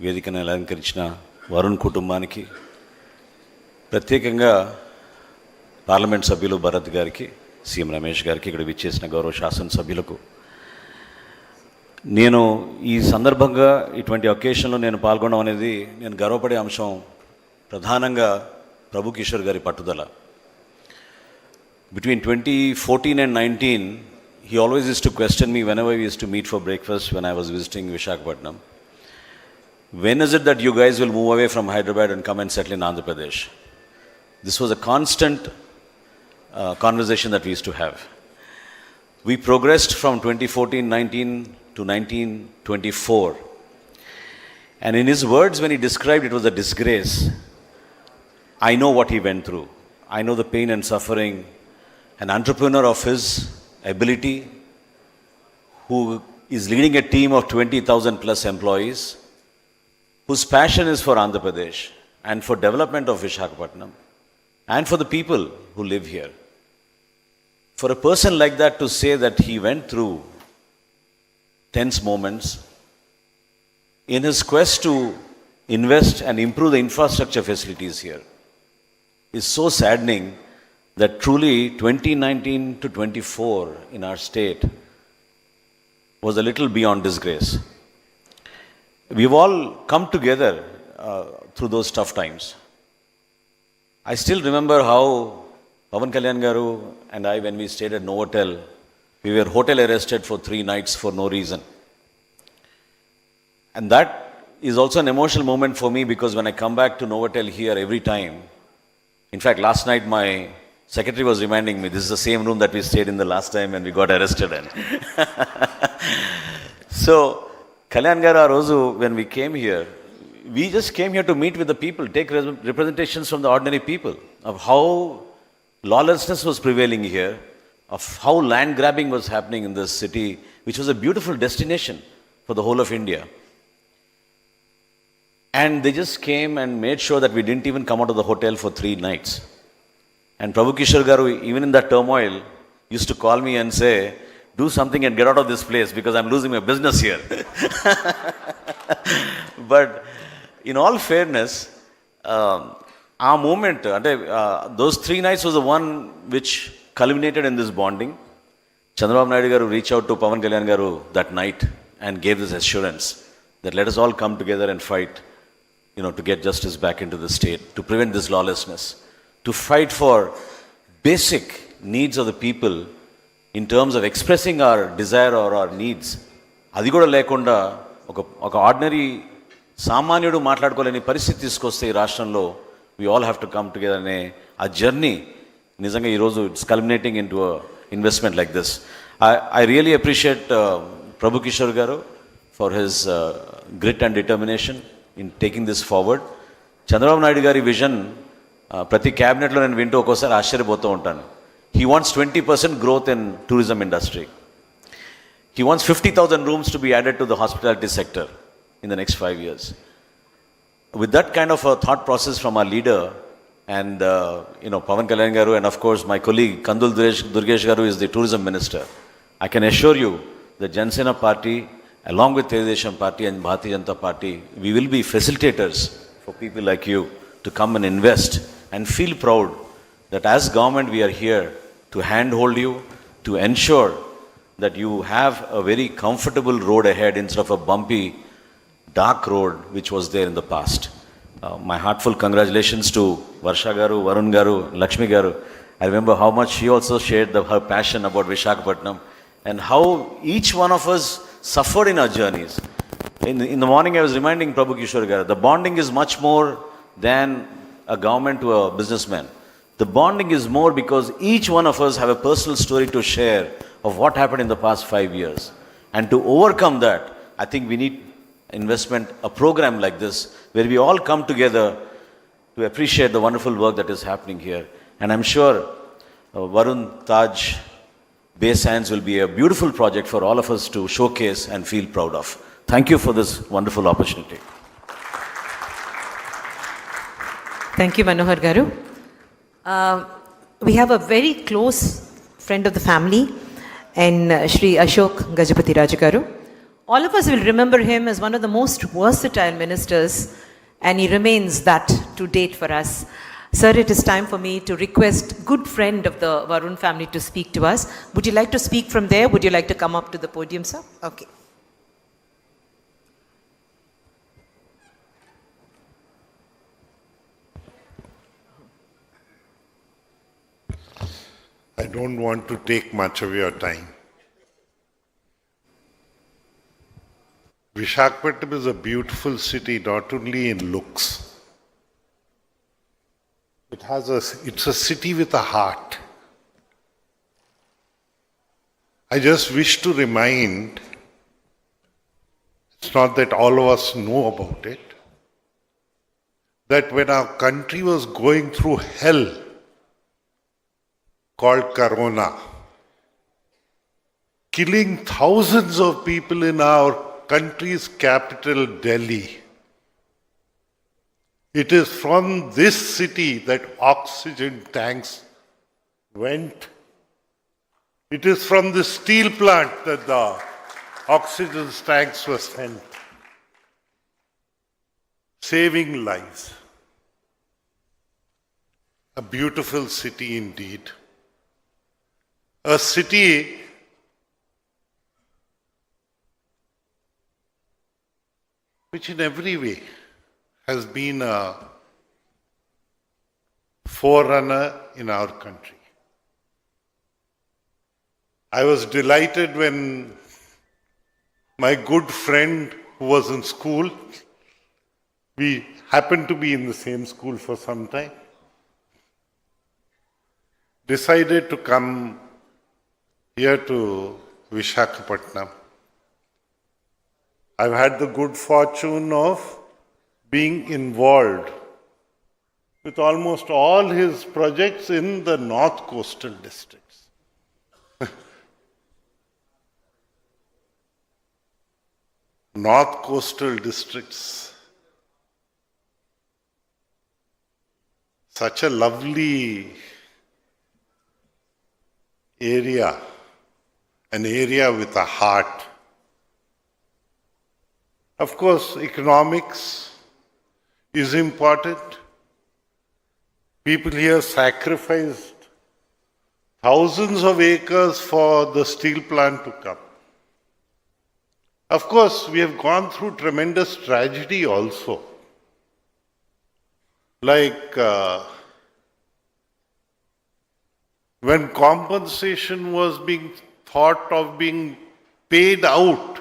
వేదికను అలంకరించిన వరుణ్ కుటుంబానికి, ప్రత్యేకంగా పార్లమెంట్ సభ్యులు భరత్ గారికి, సీఎం రమేష్ గారికి, ఇక్కడ విచ్చేసిన గౌరవ శాసనసభ్యులకు, నేను ఈ సందర్భంగా ఇటువంటి ఒకేషన్లో నేను పాల్గొనడం అనేది నేను గర్వపడే అంశం ప్రధానంగా ప్రభు కిషోర్ గారి పట్టుదల. Between 2014 and 19, he always used to question me whenever we used to meet for breakfast when I was visiting Visakhapatnam. When is it that you guys will move away from Hyderabad and come and settle in Andhra Pradesh? This was a constant conversation that we used to have. We progressed from 2014-19 to 1924. And in his words, when he described it was a disgrace, I know what he went through. I know the pain and suffering. An entrepreneur of his ability, who is leading a team of 20,000 plus employees, whose passion is for Andhra Pradesh and for development of Visakhapatnam and for the people who live here. For a person like that to say that he went through tense moments in his quest to invest and improve the infrastructure facilities here is so saddening that truly 2019 to 24 in our state was a little beyond disgrace. We've all come together through those tough times. I still remember how Pavan Kalyan Garu and I, when we stayed at Novotel, we were hotel arrested for 3 nights for no reason. And that is also an emotional moment for me, because when I come back to Novotel here every time, in fact last night my secretary was reminding me, this is the same room that we stayed in the last time when we got arrested in. So, Kalyan Garu Rozu, when we came here, we just came here to meet with the people, take representations from the ordinary people of how lawlessness was prevailing here, of how land grabbing was happening in this city, which was a beautiful destination for the whole of India. And they just came and made sure that we didn't even come out of the hotel for 3 nights. And Prabhu Kishore Garu, even in that turmoil, used to call me and say, do something and get out of this place because I'm losing my business here. But in all fairness, our moment, those 3 nights was the one which culminated in this bonding. Chandrababu Naidu Garu reached out to Pawan Kalyan Garu that night and gave this assurance that let us all come together and fight, to get justice back into the state, to prevent this lawlessness, to fight for basic needs of the people in terms of expressing our desire or our needs. అది కూడా లేకుండా ఒక ordinary సామాన్యుడు మాట్లాడుకోలేని పరిస్థితి తీసుకొస్తే ఈ రాష్ట్రంలో we all have to come together అనే ఆ జర్నీ నిజంగా ఈరోజు it's culminating in to investment like this. I really appreciate Prabhu Kishore Garu for his grit and determination in taking this forward. Chandrababu Naidu Gari vision ప్రతి క్యాబినెట్లో నేను వింటూ ఒక్కోసారి ఆశ్చర్యపోతూ ఉంటాను. He wants 20% growth in tourism industry. He wants 50,000 rooms to be added to the hospitality sector in the next 5 years. With that kind of a thought process from our leader and Pawan Kalyan Garu and of course my colleague Kandul Durgesh Garu is the tourism minister. I can assure you the Jansena party along with Telugudesam party and Bharatiya Janata party, we will be facilitators for people like you to come and invest and feel proud that as government we are here to handhold you, to ensure that you have a very comfortable road ahead instead of a bumpy, dark road which was there in the past. My heartfelt congratulations to Varsha Garu, Varun Garu, Lakshmi Garu. I remember how much she also shared her passion about Visakhapatnam and how each one of us suffered in our journeys. In the morning I was reminding Prabhu Kishore Garu, the bonding is much more than a government to a businessman. The bonding is more because each one of us have a personal story to share of what happened in the past 5 years. And to overcome that, I think we need investment, a program like this, where we all come together to appreciate the wonderful work that is happening here. And I'm sure Varun Taj Bay Sands will be a beautiful project for all of us to showcase and feel proud of. Thank you for this wonderful opportunity. Thank you, Manohar Garu. We have a very close friend of the family and Shri Ashok Gajapati Rajagaru. All of us will remember him as one of the most versatile ministers and he remains that to date for us. Sir, it is time for me to request good friend of the Varun family to speak to us. Would you like to speak from there? Would you like to come up to the podium, sir? Okay. I don't want to take much of your time. Visakhapatnam is a beautiful city, not only in looks. It's a city with a heart. I just wish to remind, it's not that all of us know about it, that when our country was going through hell, called Corona, killing thousands of people in our country's capital, Delhi. It is from this city that oxygen tanks went. It is from the steel plant that the oxygen tanks were sent, saving lives. A beautiful city indeed. A city which in every way has been a forerunner in our country. I was delighted when my good friend who was in school, we happened to be in the same school for some time, decided to come here to Visakhapatnam. I've had the good fortune of being involved with almost all his projects in the north coastal districts. north coastal districts. Such a lovely area, an area with a heart. Of course, economics is important. People here sacrificed thousands of acres for the steel plant to come. Of course, we have gone through tremendous tragedy also. Like when compensation was being thought of being paid out,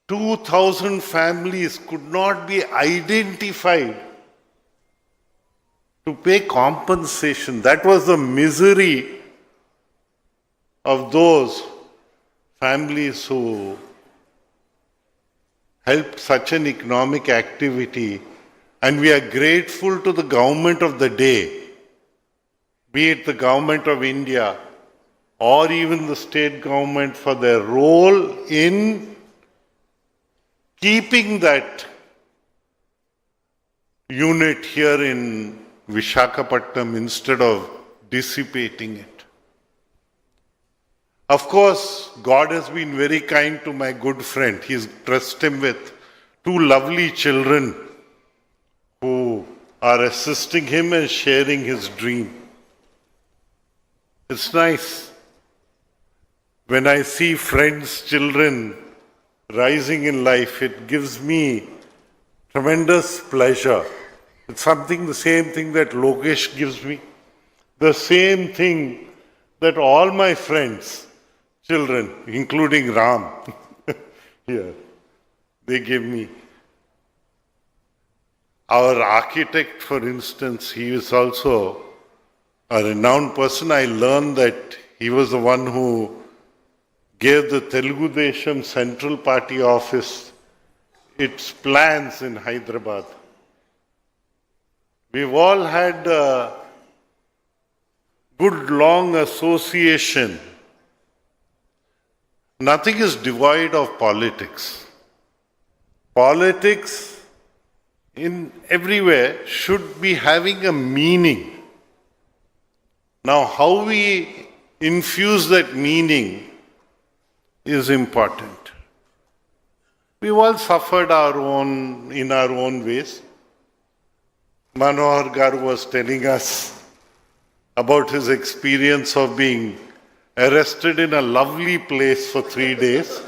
2,000 families could not be identified to pay compensation. That was the misery of those families who helped such an economic activity. And we are grateful to the government of the day, be it the government of India or even the state government, for their role in keeping that unit here in Visakhapatnam instead of dissipating it. Of course, God has been very kind to my good friend. He's trusted him with two lovely children who are assisting him and sharing his dream. It's nice when I see friends' children rising in life. It gives me tremendous pleasure. It's something, the same thing that Lokesh gives me, the same thing that all my friends' children, including Ram, here, they give me. Our architect, for instance, he is also a renowned person. I learned that he was the one who gave the Telugu Desam Central Party office its plans in Hyderabad. We've all had a good long association. Nothing is devoid of politics. Politics in everywhere should be having a meaning. Now, how we infuse that meaning is important. We've all suffered in our own ways. Manohar Garu was telling us about his experience of being arrested in a lovely place for 3 days.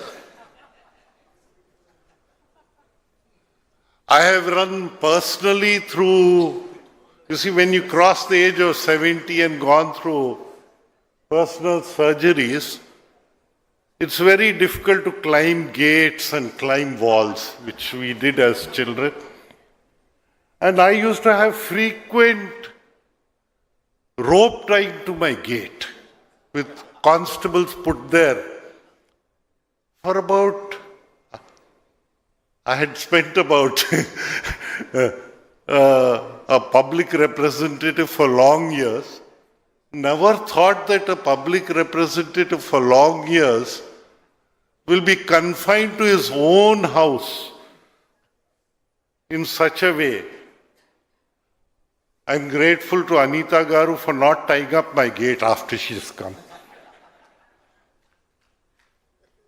I have run personally through, you see, when you cross the age of 70 and gone through personal surgeries, it's very difficult to climb gates and climb walls, which we did as children. And I used to have frequent rope tying to my gate with constables put there for about, I had spent about a public representative for long years. Never thought that a public representative for long years will be confined to his own house in such a way. I'm grateful to Anita Garu for not tying up my gate after she's come.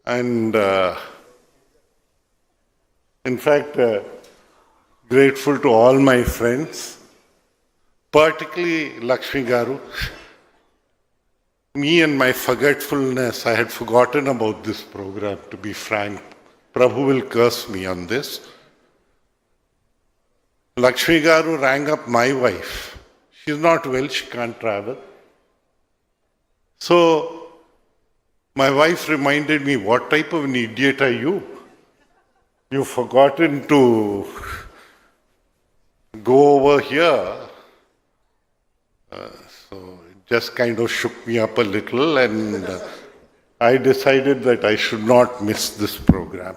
And in fact, grateful to all my friends, particularly Lakshmi Garu. Me and my forgetfulness, I had forgotten about this program, to be frank. Prabhu will curse me on this. Lakshmi Garu rang up my wife. She's not well, she can't travel. So, my wife reminded me, what type of an idiot are you? You've forgotten to go over here. So it just kind of shook me up a little, and I decided that I should not miss this program.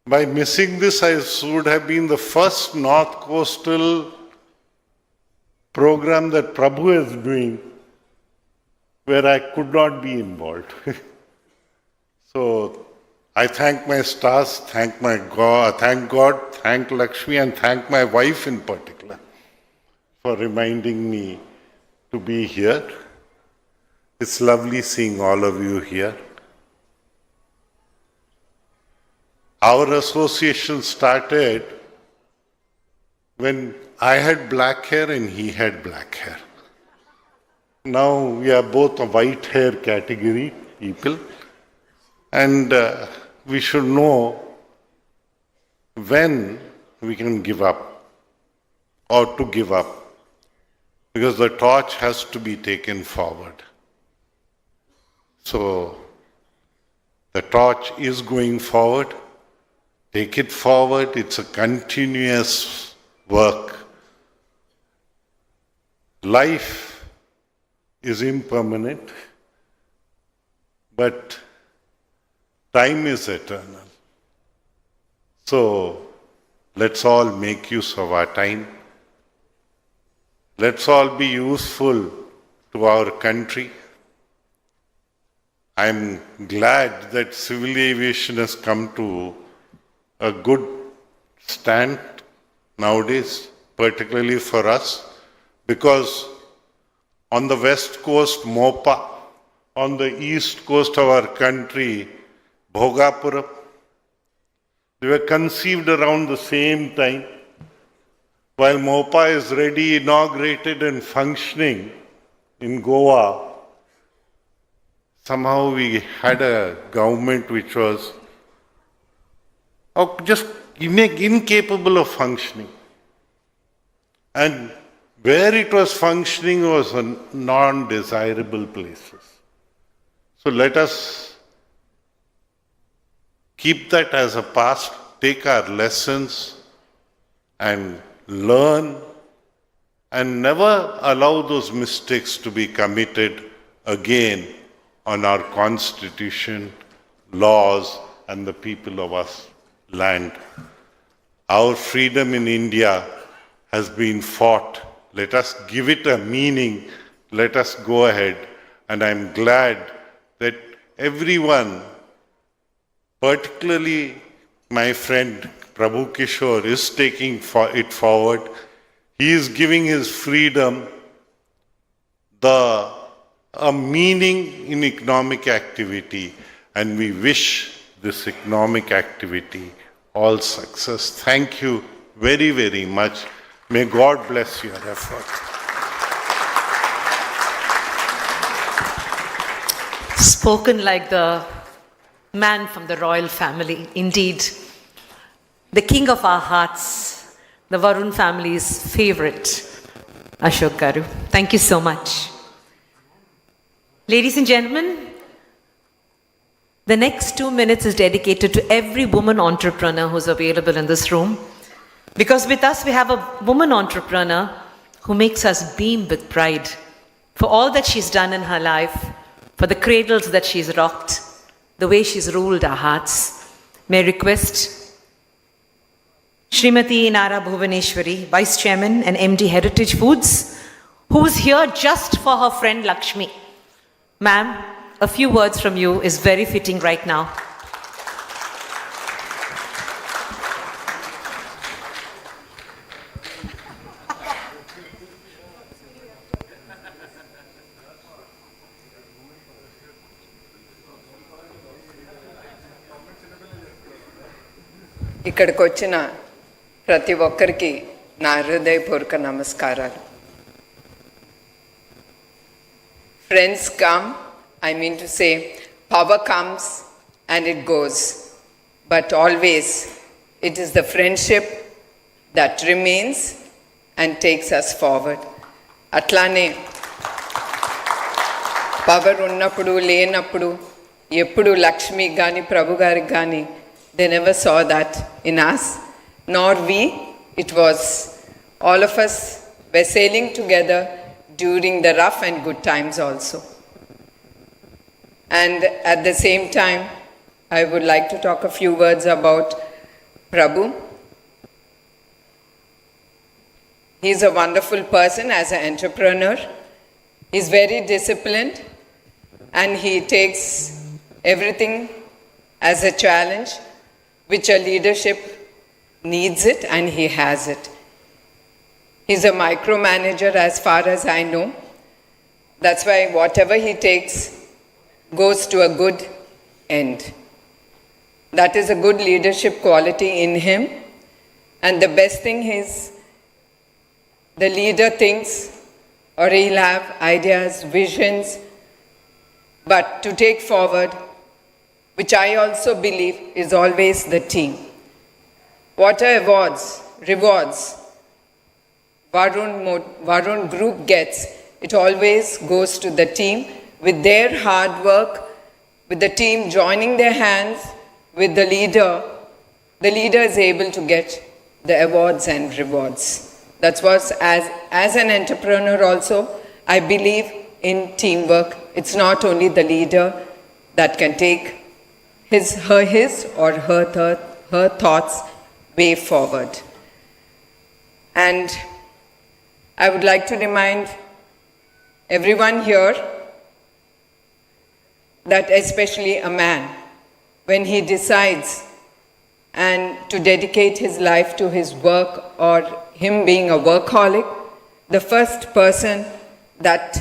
By missing this, I would have been the first North Coastal program that Prabhu is doing where I could not be involved. So I thank my stars, thank God, thank Lakshmi, and thank my wife in particular for reminding me to be here. It's lovely seeing all of you here. Our association started when I had black hair and he had black hair. Now we are both a white hair category people, and we should know when we can give up or to give up, because the torch has to be taken forward. So the torch is going forward. Take it forward. It's a continuous work. Life is impermanent, but time is eternal. So let's all make use of our time. Let's all be useful to our country. I'm glad that civil aviation has come to a good stand nowadays, particularly for us, because on the west coast, Mopa, on the east coast of our country, Bhogapuram, they were conceived around the same time. While Mopa is ready, inaugurated and functioning in Goa, somehow we had a government which was just incapable of functioning. And where it was functioning was a non-desirable places. So let us keep that as a past, take our lessons and learn, and never allow those mistakes to be committed again on our constitution, laws, and the people of our land. Our freedom in India has been fought. Let us give it a meaning. Let us go ahead. And I'm glad that everyone, particularly my friend Prabhu Kishore, is taking it forward. He is giving his freedom a meaning in economic activity, and we wish this economic activity all success. Thank you very, very much. May God bless your effort. Spoken like the man from the royal family, indeed. The king of our hearts, the Varun family's favorite, Ashok Garu. Thank you so much. Ladies and gentlemen, the next 2 minutes is dedicated to every woman entrepreneur who's available in this room. Because with us, we have a woman entrepreneur who makes us beam with pride for all that she's done in her life, for the cradles that she's rocked, the way she's ruled our hearts. May I request Srimati Nara Bhuvaneshwari, Vice Chairman and MD Heritage Foods, who is here just for her friend Lakshmi. Ma'am, a few words from you is very fitting right now. ఇక్కడికి వచ్చిన ప్రతి ఒక్కరికి నా హృదయపూర్వక నమస్కారాలు. Friends come, I mean to say, power comes and it goes, but always it is the friendship that remains and takes us forward. అట్లానే power ఉన్నప్పుడు లేనప్పుడు ఎప్పుడు లక్ష్మి కానీ ప్రభు గారికి కానీ they never saw that in us, nor we. It was all of us were sailing together during the rough and good times also. And at the same time, I would like to talk a few words about Prabhu. He's a wonderful person as an entrepreneur. He's very disciplined and he takes everything as a challenge, which a leadership needs it, and he has it. He's a micromanager as far as I know. That's why whatever he takes goes to a good end. That is a good leadership quality in him. And the best thing is, the leader thinks, or he'll have ideas, visions, but to take forward, which I also believe is always the team. Whatever awards, rewards Varun Group gets, it always goes to the team with their hard work, with the team joining their hands with the leader is able to get the awards and rewards. That's what, as an entrepreneur also, I believe in teamwork. It's not only the leader that can take his or her thoughts way forward. And I would like to remind everyone here that especially a man, when he decides and to dedicate his life to his work or him being a workaholic, the first person that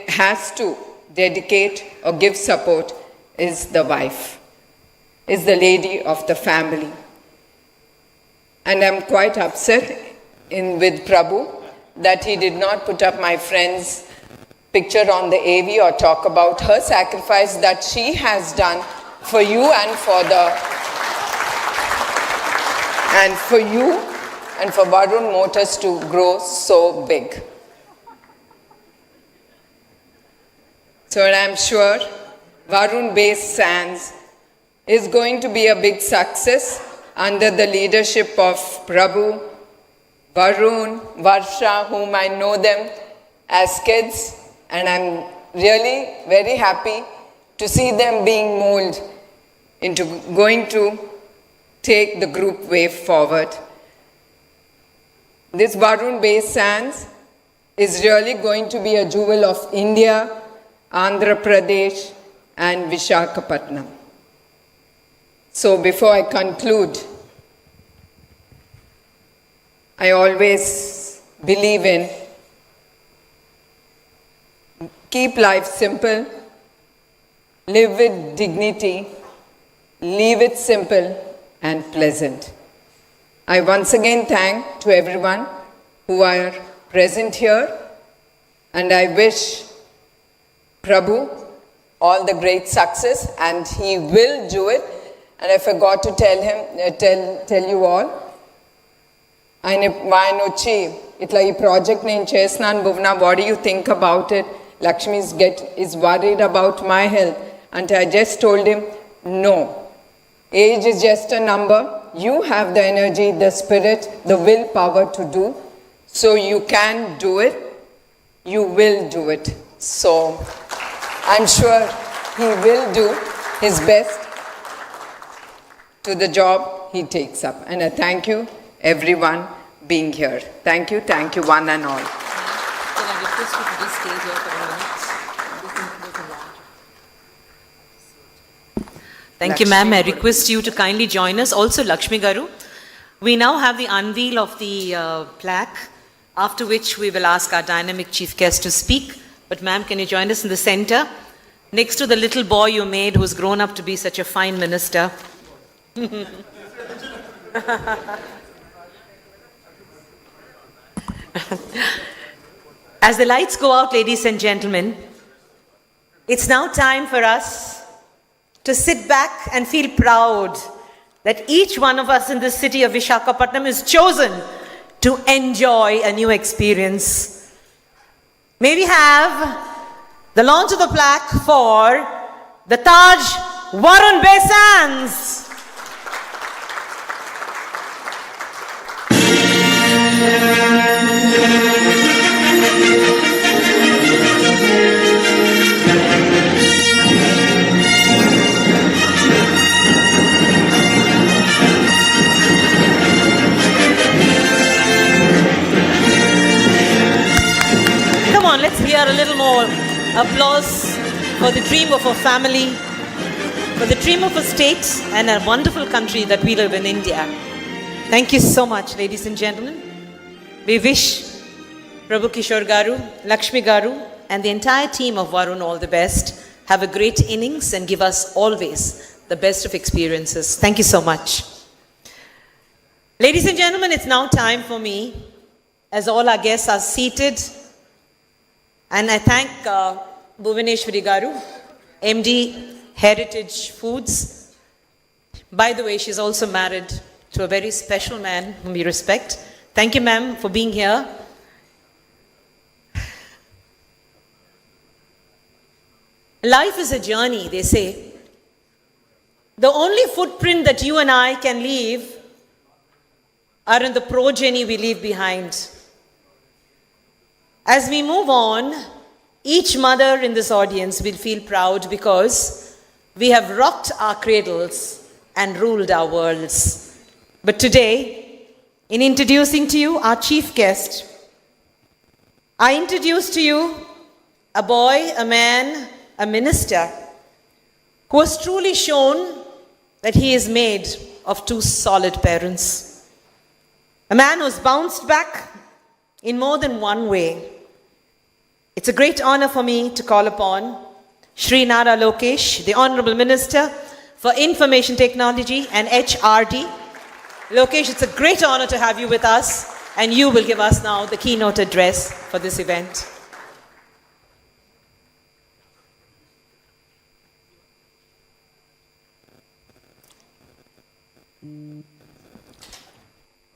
has to dedicate or give support is the wife, is the lady of the family. And I'm quite upset with Prabhu that he did not put up my friend's picture on the AV or talk about her sacrifice that she has done for you and for Varun Motors to grow so big. So I'm sure Varun Base Sands is going to be a big success under the leadership of Prabhu, Varun, Varsha, whom I know them as kids, and I'm really very happy to see them being molded into going to take the group way forward. This Varun Base Sands is really going to be a jewel of India, Andhra Pradesh, and Visakhapatnam. So before I conclude, I always believe in keep life simple, live with dignity, leave it simple and pleasant. I once again thank to everyone who are present here, and I wish Prabhu all the great success, and he will do it. And I forgot to tell you all, ఆయన వచ్చి ఇట్లా ఈ project నేను చేస్తున్నాను భువన, what do you think about it? Lakshmi is worried about my health. And I just told him, no, age is just a number. You have the energy, the spirit, the willpower to do. So you can do it. You will do it. So I'm sure he will do his best to the job he takes up. And I thank you, everyone, being here. Thank you, one and all. Can I request you to just stay here for a minute? Thank you, ma'am. I request you to kindly join us. Also, Lakshmi Garu, we now have the unveil of the plaque, after which we will ask our dynamic chief guest to speak. But ma'am, can you join us in the center? Next to the little boy you made who's grown up to be such a fine minister. As the lights go out, ladies and gentlemen, it's now time for us to sit back and feel proud that each one of us in the city of Visakhapatnam is chosen to enjoy a new experience. May we have the launch of the plaque for the Taj Varun Base Sands. Come on, let's hear a little more applause for the dream of a family, for the dream of a state and a wonderful country that we live in, India. Thank you so much, ladies and gentlemen. We wish Prabhu Kishore Garu, Lakshmi Garu, and the entire team of Varun all the best. Have a great innings and give us always the best of experiences. Thank you so much. Ladies and gentlemen, it's now time for me, as all our guests are seated, and I thank Bhuvaneshwari Garu, MD, Heritage Foods. By the way, she's also married to a very special man whom we respect. Thank you, ma'am, for being here. Life is a journey, they say. The only footprint that you and I can leave are in the progeny we leave behind. As we move on, each mother in this audience will feel proud because we have rocked our cradles and ruled our worlds. But today, in introducing to you our chief guest, I introduce to you a boy, a man, a minister who has truly shown that he is made of two solid parents. A man who has bounced back in more than one way. It's a great honor for me to call upon Shri Nara Lokesh, the Honorable Minister for Information Technology and HRD. Lokesh, it's a great honor to have you with us, and you will give us now the keynote address for this event.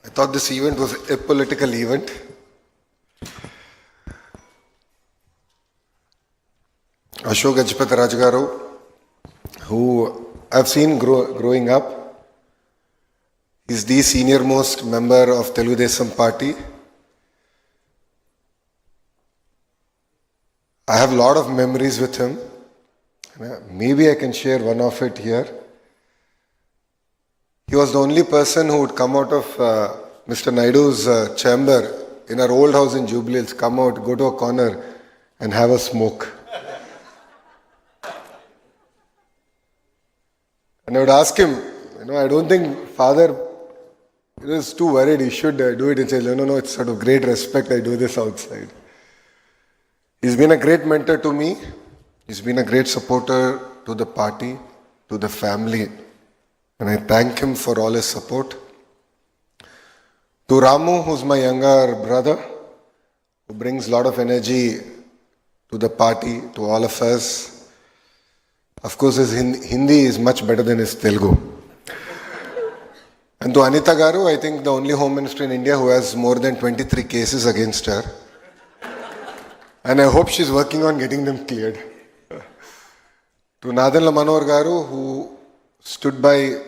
I thought this event was a political event. Ashok Gajpati Rajgaru, who I've seen growing up, is the senior most member of Telugu Desam Party. I have a lot of memories with him. Maybe I can share one of it here. He was the only person who would come out of Mr. Naidu's chamber in our old house in Jubilee Hills, come out, go to a corner and have a smoke. And I would ask him, I don't think father is too worried, he should do it. And say, no, it's sort of great respect, I do this outside. He's been a great mentor to me. He's been a great supporter to the party, to the family. And I thank him for all his support. To Ramu, who's my younger brother, who brings a lot of energy to the party, to all of us. Of course, his Hindi is much better than his Telugu. And to Anita Garu, I think the only Home Minister in India who has more than 23 cases against her. And I hope she's working on getting them cleared. To Nadan Manohar Garu, who stood by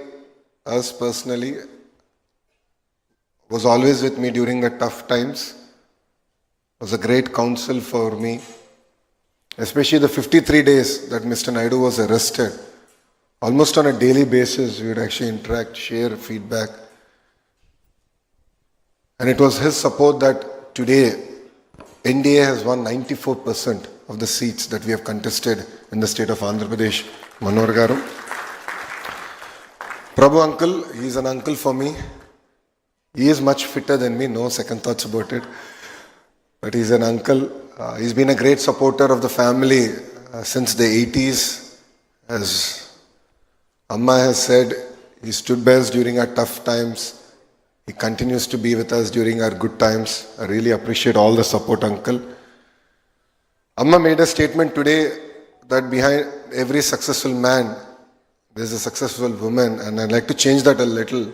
us personally, was always with me during the tough times, was a great counsel for me, especially the 53 days that Mr. Naidu was arrested. Almost on a daily basis, we would actually interact, share feedback. And it was his support that today, NDA has won 94% of the seats that we have contested in the state of Andhra Pradesh. Manohar Garu. Prabhu uncle, he is an uncle for me. He is much fitter than me, no second thoughts about it. But he's an uncle. He's been a great supporter of the family since the 80s. As Amma has said, he stood by us during our tough times. He continues to be with us during our good times. I really appreciate all the support, uncle. Amma made a statement today that behind every successful man, there's a successful woman, and I'd like to change that a little.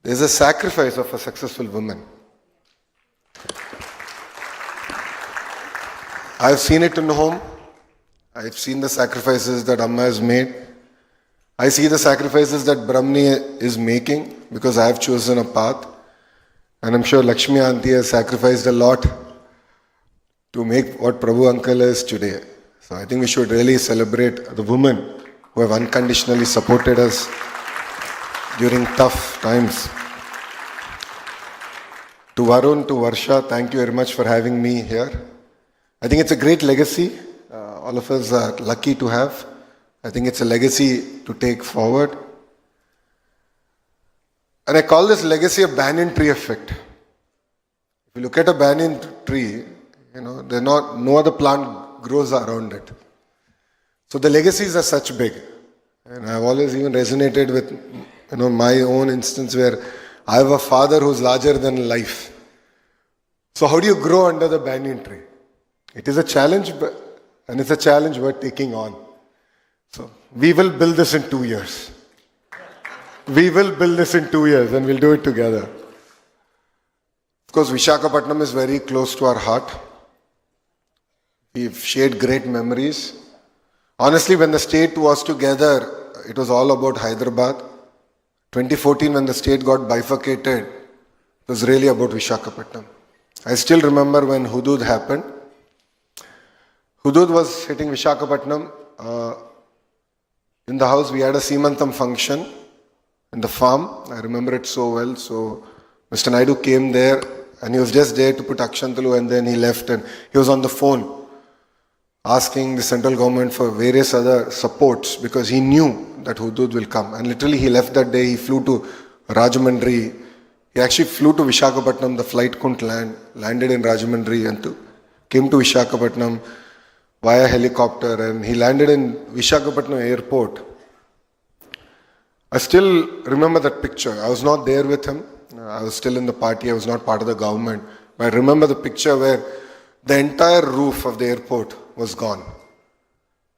There's a sacrifice of a successful woman. I've seen it in home. I've seen the sacrifices that Amma has made. I see the sacrifices that Brahmani is making because I have chosen a path. And I'm sure Lakshmi Auntie has sacrificed a lot to make what Prabhu Uncle is today. So I think we should really celebrate the women who have unconditionally supported us during tough times. To Varun, to Varsha, thank you very much for having me here. I think it's a great legacy. all of us are lucky to have. I think it's a legacy to take forward. And I call this legacy a banyan tree effect. If you look at a banyan tree, no other plant grows around it. So the legacies are such big. And I've always even resonated with, my own instance where I have a father who's larger than life. So how do you grow under the banyan tree? It is a challenge, and it's a challenge worth taking on. So we will build this in 2 years. We will build this in 2 years and we'll do it together. Of course, Visakhapatnam is very close to our heart. We've shared great memories. Honestly, when the state was together, it was all about Hyderabad. 2014, when the state got bifurcated, it was really about Visakhapatnam. I still remember when Hudud happened. Hudud was hitting Visakhapatnam. In the house, we had a Seemantam function in the farm. I remember it so well. So Mr. Naidu came there and he was just there to put Akshantalu, and then he left and he was on the phone asking the central government for various other supports because he knew that Hudud will come. And literally he left that day, he flew to Rajahmundry. He actually flew to Visakhapatnam, the flight couldn't land, landed in Rajahmundry and came to Visakhapatnam via helicopter, and he landed in Visakhapatnam airport. I still remember that picture. I was not there with him. I was still in the party. I was not part of the government. But I remember the picture where the entire roof of the airport was gone.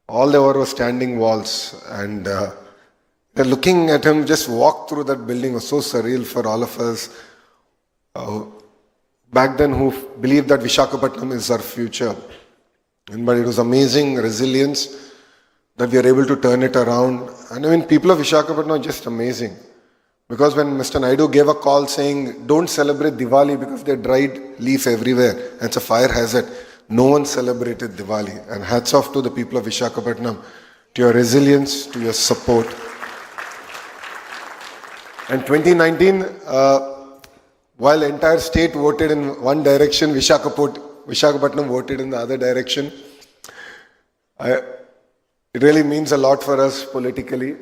All there were standing walls, and looking at him just walk through that building was so surreal for all of us back then who believed that Visakhapatnam is our future. But it was amazing resilience that we are able to turn it around. And I mean, people of Visakhapatnam are just amazing. Because when Mr. Naidu gave a call saying, don't celebrate Diwali because there are dried leaf everywhere, and it's a fire hazard, no one celebrated Diwali. And hats off to the people of Visakhapatnam, to your resilience, to your support. And 2019, while the entire state voted in one direction, Visakhapatnam voted in the other direction. It really means a lot for us politically.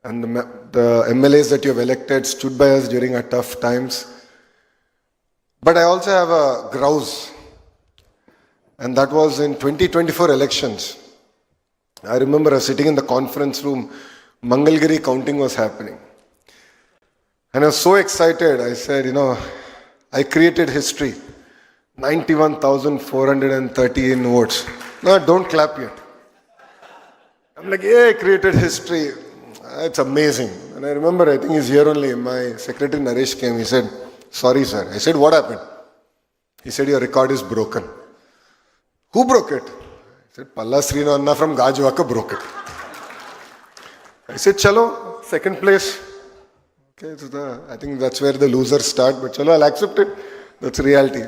And the MLAs that you have elected stood by us during our tough times. But I also have a grouse. And that was in 2024 elections. I remember I was sitting in the conference room, Mangalgiri counting was happening. And I was so excited. I said, I created history. 91,413 votes. No, don't clap yet. I'm like, yeah, I created history. It's amazing. And I remember, I think he's here only. My secretary Naresh came. He said, sorry, sir. I said, what happened? He said, your record is broken. Who broke it? I said, Palla Srinavanna from Gajwaka broke it. I said, chalo, second place. Okay, so I think that's where the losers start. But chalo, I'll accept it. That's reality.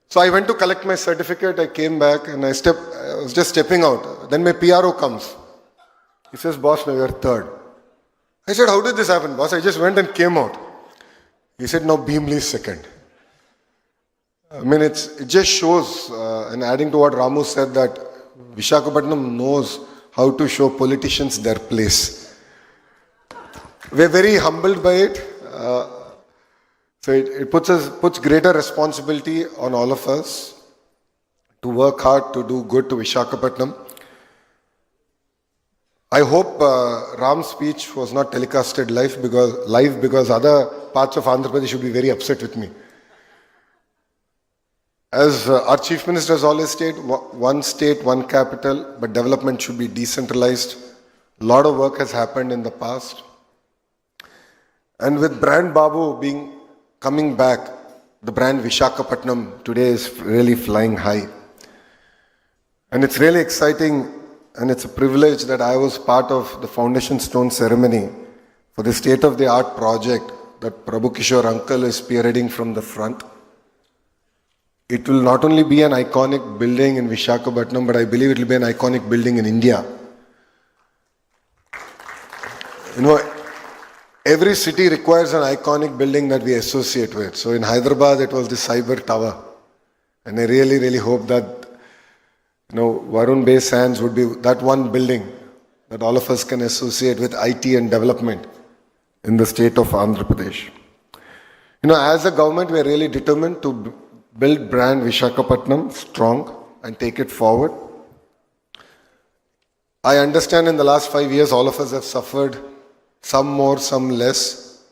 So I went to collect my certificate. I came back and I was just stepping out. Then my PRO comes. He says, boss, now you're third. I said, how did this happen, boss? I just went and came out. He said, now Beamley is second. I mean, it just shows, and adding to what Ramu said, that Visakhapatnam knows how to show politicians their place. We're very humbled by it. So it puts greater responsibility on all of us to work hard, to do good to Visakhapatnam. I hope Ram's speech was not telecasted live because other parts of Andhra Pradesh should be very upset with me. As our Chief Minister has always stated, one state, one capital, but development should be decentralized. A lot of work has happened in the past. And with brand Babu coming back, the brand Visakhapatnam today is really flying high. And it's really exciting, and it's a privilege that I was part of the foundation stone ceremony for the state-of-the-art project that Prabhu Kishore uncle is spearheading from the front. It will not only be an iconic building in Visakhapatnam, but I believe it will be an iconic building in India. Every city requires an iconic building that we associate with. So in Hyderabad, it was the Cyber Tower. And I really, really hope that Varun Bay Sands would be that one building that all of us can associate with IT and development in the state of Andhra Pradesh. As a government, we are really determined to build brand Visakhapatnam strong and take it forward. I understand in the last 5 years, all of us have suffered, some more, some less.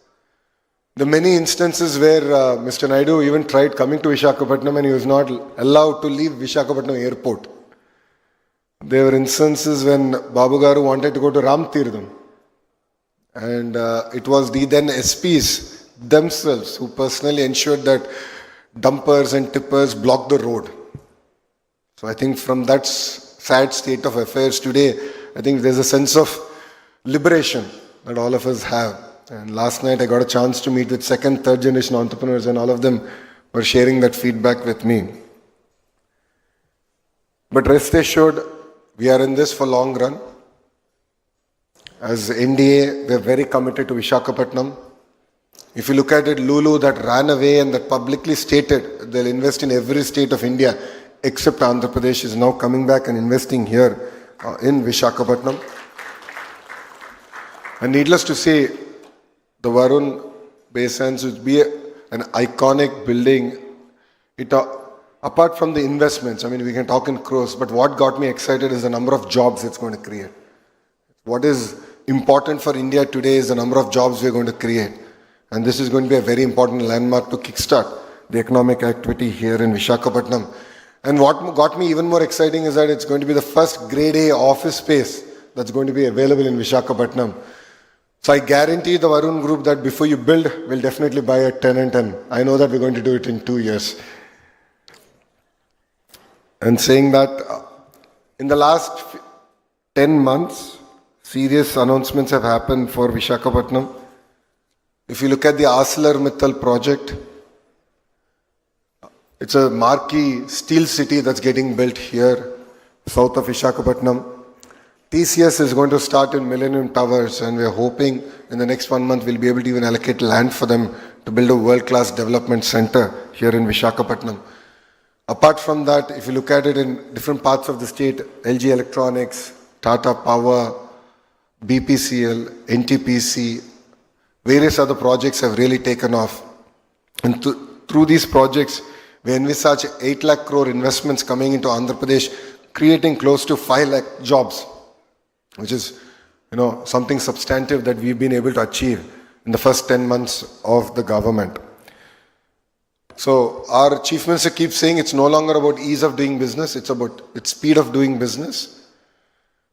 The many instances where Mr. Naidu even tried coming to Visakhapatnam and he was not allowed to leave Visakhapatnam airport. There were instances when Babu Garu wanted to go to Ram Tirtham. And it was the then SPs themselves who personally ensured that dumpers and tippers blocked the road. So I think from that sad state of affairs today, I think there's a sense of liberation that all of us have. And last night I got a chance to meet with second, third generation entrepreneurs, and all of them were sharing that feedback with me. But rest assured, we are in this for long run. As NDA, we are very committed to Visakhapatnam. If you look at it, Lulu that ran away and that publicly stated they'll invest in every state of India except Andhra Pradesh is now coming back and investing here in Visakhapatnam. And needless to say, the Varun Bay Sands would be an iconic building. Apart from the investments, we can talk in crores, but what got me excited is the number of jobs it's going to create. What is important for India today is the number of jobs we're going to create. And this is going to be a very important landmark to kickstart the economic activity here in Visakhapatnam. And what got me even more exciting is that it's going to be the first grade A office space that's going to be available in Visakhapatnam. So I guarantee the Varun Group that before you build, we'll definitely buy a tenant, and I know that we're going to do it in 2 years. And saying that, in the last 10 months, serious announcements have happened for Visakhapatnam. If you look at the ArcelorMittal project, it's a marquee steel city that's getting built here, south of Visakhapatnam. TCS is going to start in Millennium Towers, and we're hoping in the next 1 month we'll be able to even allocate land for them to build a world-class development center here in Visakhapatnam. Apart from that, if you look at it in different parts of the state, LG Electronics, Tata Power, BPCL, NTPC, various other projects have really taken off. And through these projects, we envisage 8 lakh crore investments coming into Andhra Pradesh, creating close to 5 lakh jobs, which is something substantive that we've been able to achieve in the first 10 months of the government. So our Chief Minister keeps saying it's no longer about ease of doing business, it's about its speed of doing business.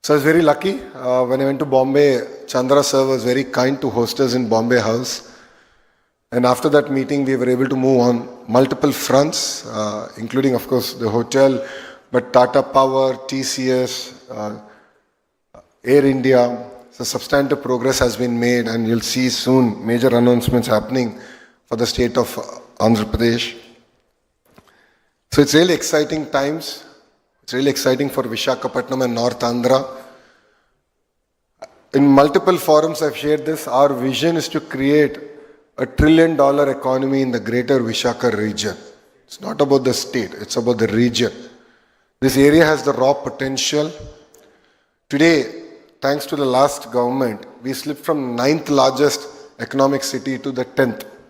So I was very lucky. When I went to Bombay, Chandra sir was very kind to host us in Bombay House. And after that meeting, we were able to move on multiple fronts, including, of course, the hotel, but Tata Power, TCS, Air India. So substantive progress has been made, and you'll see soon major announcements happening for the state of Andhra Pradesh. So it's really exciting times. It's really exciting for Visakhapatnam and North Andhra. In multiple forums I've shared this. Our vision is to create a $1 trillion economy in the greater Visakha region. It's not about the state, it's about the region. This area has the raw potential. Today, thanks to the last government, we slipped from 9th largest economic city to the 10th.